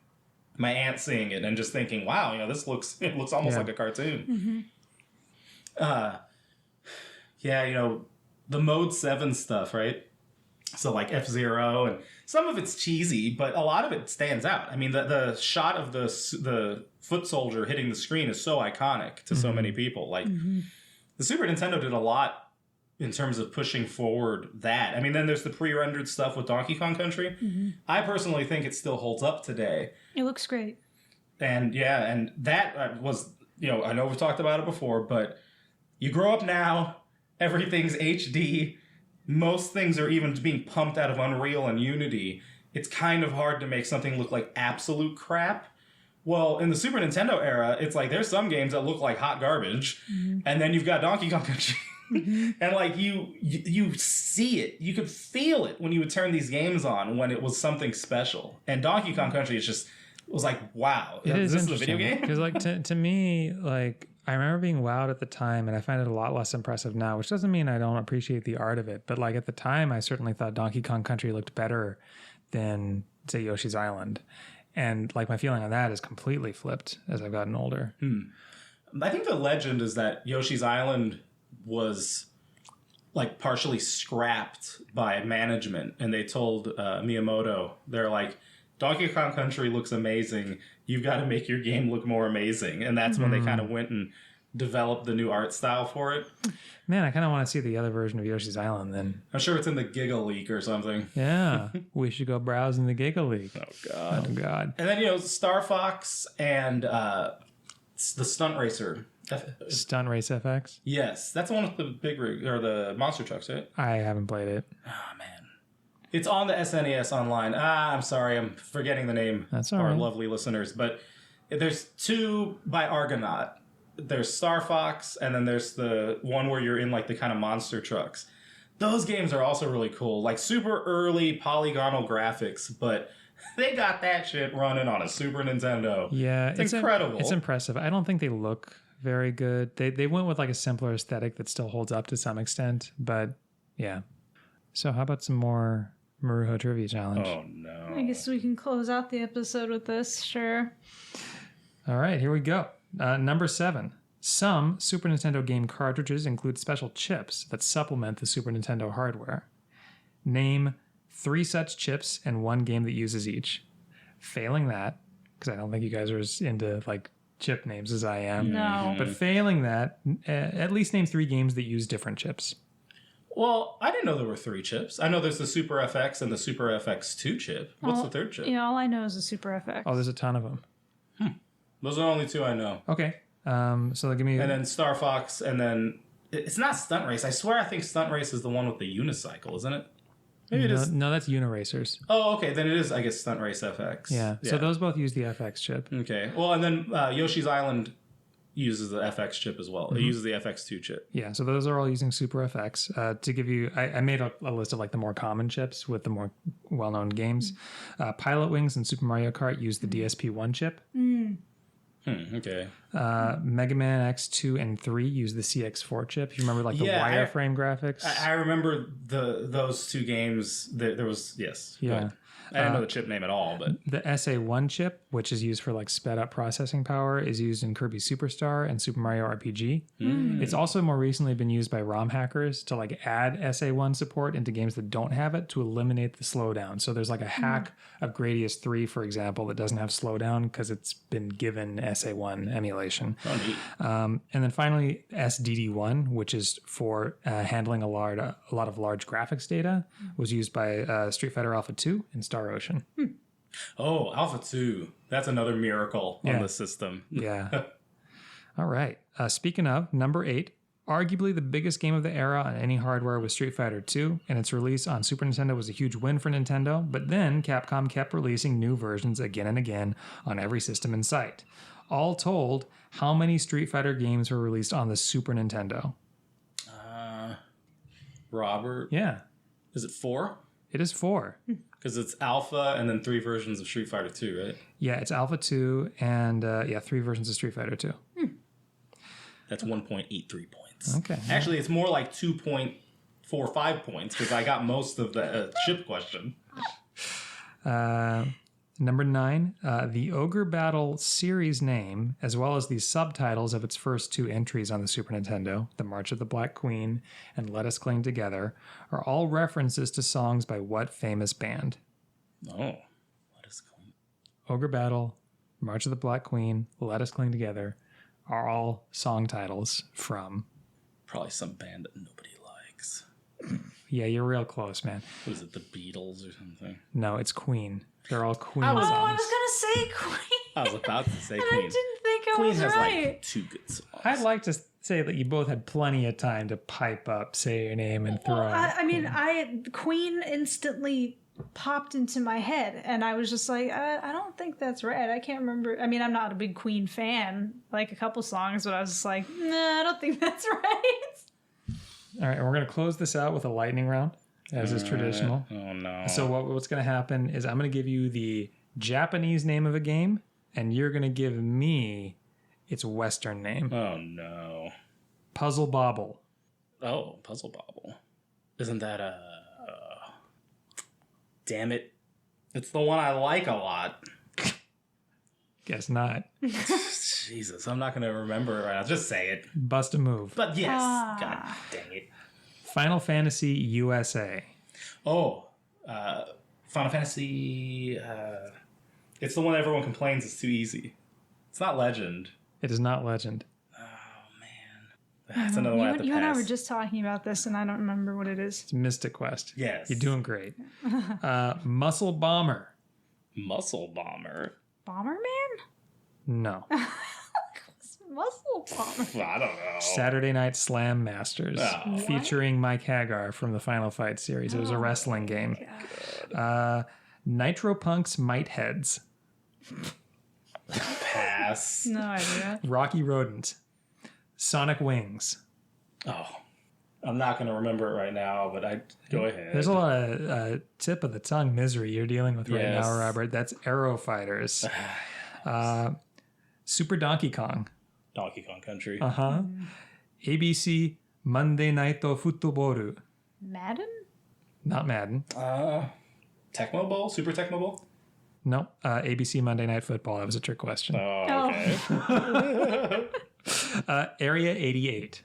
my aunt seeing it and just thinking, wow, it looks almost like a cartoon. The Mode 7 stuff, right? So like F-Zero, and some of it's cheesy, but a lot of it stands out. I mean, the shot of the foot soldier hitting the screen is so iconic to so many people. Like the Super Nintendo did a lot in terms of pushing forward that. I mean, then there's the pre-rendered stuff with Donkey Kong Country. I personally think it still holds up today. It looks great. And and that was, I know we've talked about it before, but you grow up now, everything's HD. Most things are even being pumped out of Unreal and Unity. It's kind of hard to make something look like absolute crap. Well, in the Super Nintendo era, it's like there's some games that look like hot garbage, and then you've got Donkey Kong Country. And like you see it, you could feel it when you would turn these games on when it was something special. And Donkey Kong Country was like, wow, this is a video game? Because like to me, like I remember being wowed at the time, and I find it a lot less impressive now, which doesn't mean I don't appreciate the art of it. But like at the time, I certainly thought Donkey Kong Country looked better than, say, Yoshi's Island. And like my feeling on that is completely flipped as I've gotten older. I think the legend is that Yoshi's Island was like partially scrapped by management, and they told Miyamoto, they're like, Donkey Kong Country looks amazing. You've got to make your game look more amazing. And that's when they kind of went and developed the new art style for it. Man, I kind of want to see the other version of Yoshi's Island then. I'm sure it's in the Giga Leak or something. Yeah, we should go browse in the Giga Leak. Oh, God. And then, Star Fox and the Stunt Racer. Stunt Race FX? Yes, that's the one with the big rig, or the monster trucks, right? I haven't played it. Oh, man. It's on the SNES online. I'm sorry, I'm forgetting the name. That's all our right. Lovely listeners. But there's two by Argonaut. There's Star Fox, and then there's the one where you're in like the kind of monster trucks. Those games are also really cool. Like super early polygonal graphics, but they got that shit running on a Super Nintendo. Yeah, it's incredible. It's impressive. I don't think they look very good. They went with like a simpler aesthetic that still holds up to some extent, but yeah. So how about some more Marrujo Trivia Challenge? Oh, no. I guess we can close out the episode with this, sure. All right, here we go. Number 7. Some Super Nintendo game cartridges include special chips that supplement the Super Nintendo hardware. Name 3 such chips and 1 game that uses each. Failing that, because I don't think you guys are as into like chip names as I am. No. But failing that, at least name 3 games that use different chips. Well, I didn't know there were 3 chips. I know there's the Super FX and the Super FX2 chip. What's the third chip? Yeah, all I know is the Super FX. Oh, there's a ton of them. Those are the only 2 I know. Okay. So give me... And then Star Fox, and then... It's not Stunt Race. I swear I think Stunt Race is the one with the unicycle, isn't it? Maybe it is. No, that's Uniracers. Oh, okay. Then it is, I guess, Stunt Race FX. Yeah. So those both use the FX chip. Okay. Well, and then Yoshi's Island uses the FX chip as well. It uses the FX2 chip. Yeah, so those are all using Super FX. To give you, I made a list of like the more common chips with the more well-known games. Pilot Wings and Super Mario Kart use the DSP-1 chip. Okay. Mega Man X2 and 3 use the CX4 chip. You remember like the wireframe graphics? I remember those 2 games. There was, yes. Yeah. I didn't know the chip name at all, but... The SA1 chip, which is used for like sped up processing power, is used in Kirby Superstar and Super Mario RPG. It's also more recently been used by ROM hackers to like add SA1 support into games that don't have it to eliminate the slowdown. So there's like a hack of Gradius 3, for example, that doesn't have slowdown because it's been given SA1 emulation. Oh, neat. And then finally, SDD1, which is for handling a lot of large graphics data, was used by Street Fighter Alpha 2 and Star Ocean. Oh, Alpha 2. That's another miracle on the system. Yeah. All right. Speaking of, number 8, arguably the biggest game of the era on any hardware was Street Fighter 2, and its release on Super Nintendo was a huge win for Nintendo, but then Capcom kept releasing new versions again and again on every system in sight. All told, how many Street Fighter games were released on the Super Nintendo? Robert? Yeah. Is it 4? It is 4. Because it's Alpha and then 3 versions of Street Fighter 2, right? Yeah, it's Alpha 2 and 3 versions of Street Fighter 2. That's 1.83 points. Okay. Actually, it's more like 2.45 points because I got most of the chip question. Number 9, the Ogre Battle series name, as well as the subtitles of its first 2 entries on the Super Nintendo, The March of the Black Queen and Let Us Cling Together, are all references to songs by what famous band? Oh, Let Us Cling. Ogre Battle, March of the Black Queen, Let Us Cling Together are all song titles from... Probably some band that nobody likes. Yeah, you're real close, man. What is it, the Beatles or something? No, it's Queen. They're all Queen Oh, songs. I was going to say Queen. I was about to say And Queen. I didn't think I Queen was has right. like 2 good songs. I'd like to say that you both had plenty of time to pipe up, say your name, and throw out. I mean, Queen instantly popped into my head, and I was just like, I don't think that's right. I can't remember. I mean, I'm not a big Queen fan, like a couple songs, but I was just like, nah, I don't think that's right. All right, and we're going to close this out with a lightning round, as is traditional. Oh, no. So what's going to happen is I'm going to give you the Japanese name of a game, and you're going to give me its Western name. Oh, no. Puzzle Bobble. Oh, Puzzle Bobble. Isn't that damn it. It's the one I like a lot. Guess not. Jesus, I'm not going to remember it right now. Just say it. Bust a move. But yes. God dang it. Final Fantasy USA. Oh, Final Fantasy. It's the one everyone complains is too easy. It's not Legend. It is not Legend. Oh, man. That's another one I have to You and I pass. were just talking about this, and I don't remember what it is. It's Mystic Quest. Yes. You're doing great. Muscle Bomber. Muscle Bomber. Bomberman? No. Muscle Bomber. I don't know. Saturday Night Slam Masters. Oh. Featuring Mike Hagar from the Final Fight series. It was a wrestling game. Nitro Punks Mite Heads. Pass. No idea. Rocky Rodent. Sonic Wings. Oh. I'm not going to remember it right now, but I go ahead. There's a lot of tip of the tongue misery you're dealing with right Yes. now, Robert. That's Arrow Fighters. Super Donkey Kong. Donkey Kong Country. ABC Monday Night Football. Madden? Not Madden. Tecmo Bowl? Super Tecmo Bowl? No. ABC Monday Night Football. That was a trick question. Oh, okay. Area 88.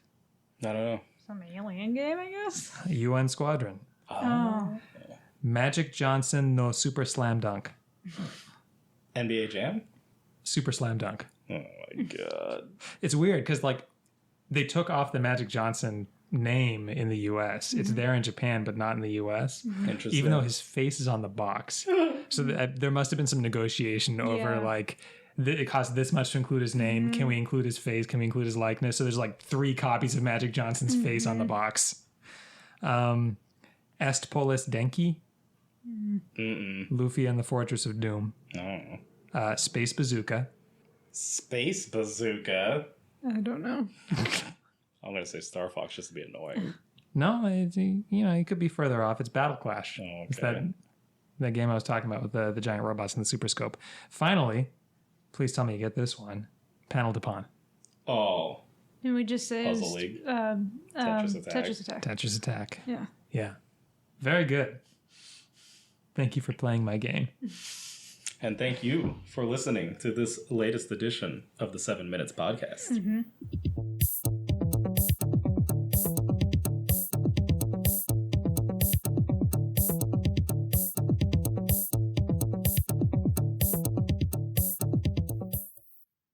I don't know. Some alien game, I guess. UN Squadron. Oh. Magic Johnson no Super Slam Dunk. NBA Jam? Super Slam Dunk. Oh my god. It's weird because like they took off the Magic Johnson name in the US. It's there in Japan, but not in the US. Interesting. Even though his face is on the box. So there must have been some negotiation over Yeah. like it costs this much to include his name. Can we include his face? Can we include his likeness? So there's like 3 copies of Magic Johnson's face on the box. Est Polis Denki. Luffy and the Fortress of Doom. Oh. Space Bazooka. Space Bazooka. I don't know. I'm going to say Star Fox just to be annoying. No, it could be further off. It's Battle Clash. Oh, It's okay. that game I was talking about with the giant robots and the Super Scope. Finally, please tell me you get this one. Panel de Pon. Oh. And we just say Puzzle League. Tetris Attack. Tetris Attack. Tetris Attack. Yeah. Yeah. Very good. Thank you for playing my game. And thank you for listening to this latest edition of the 7 Minutes Podcast.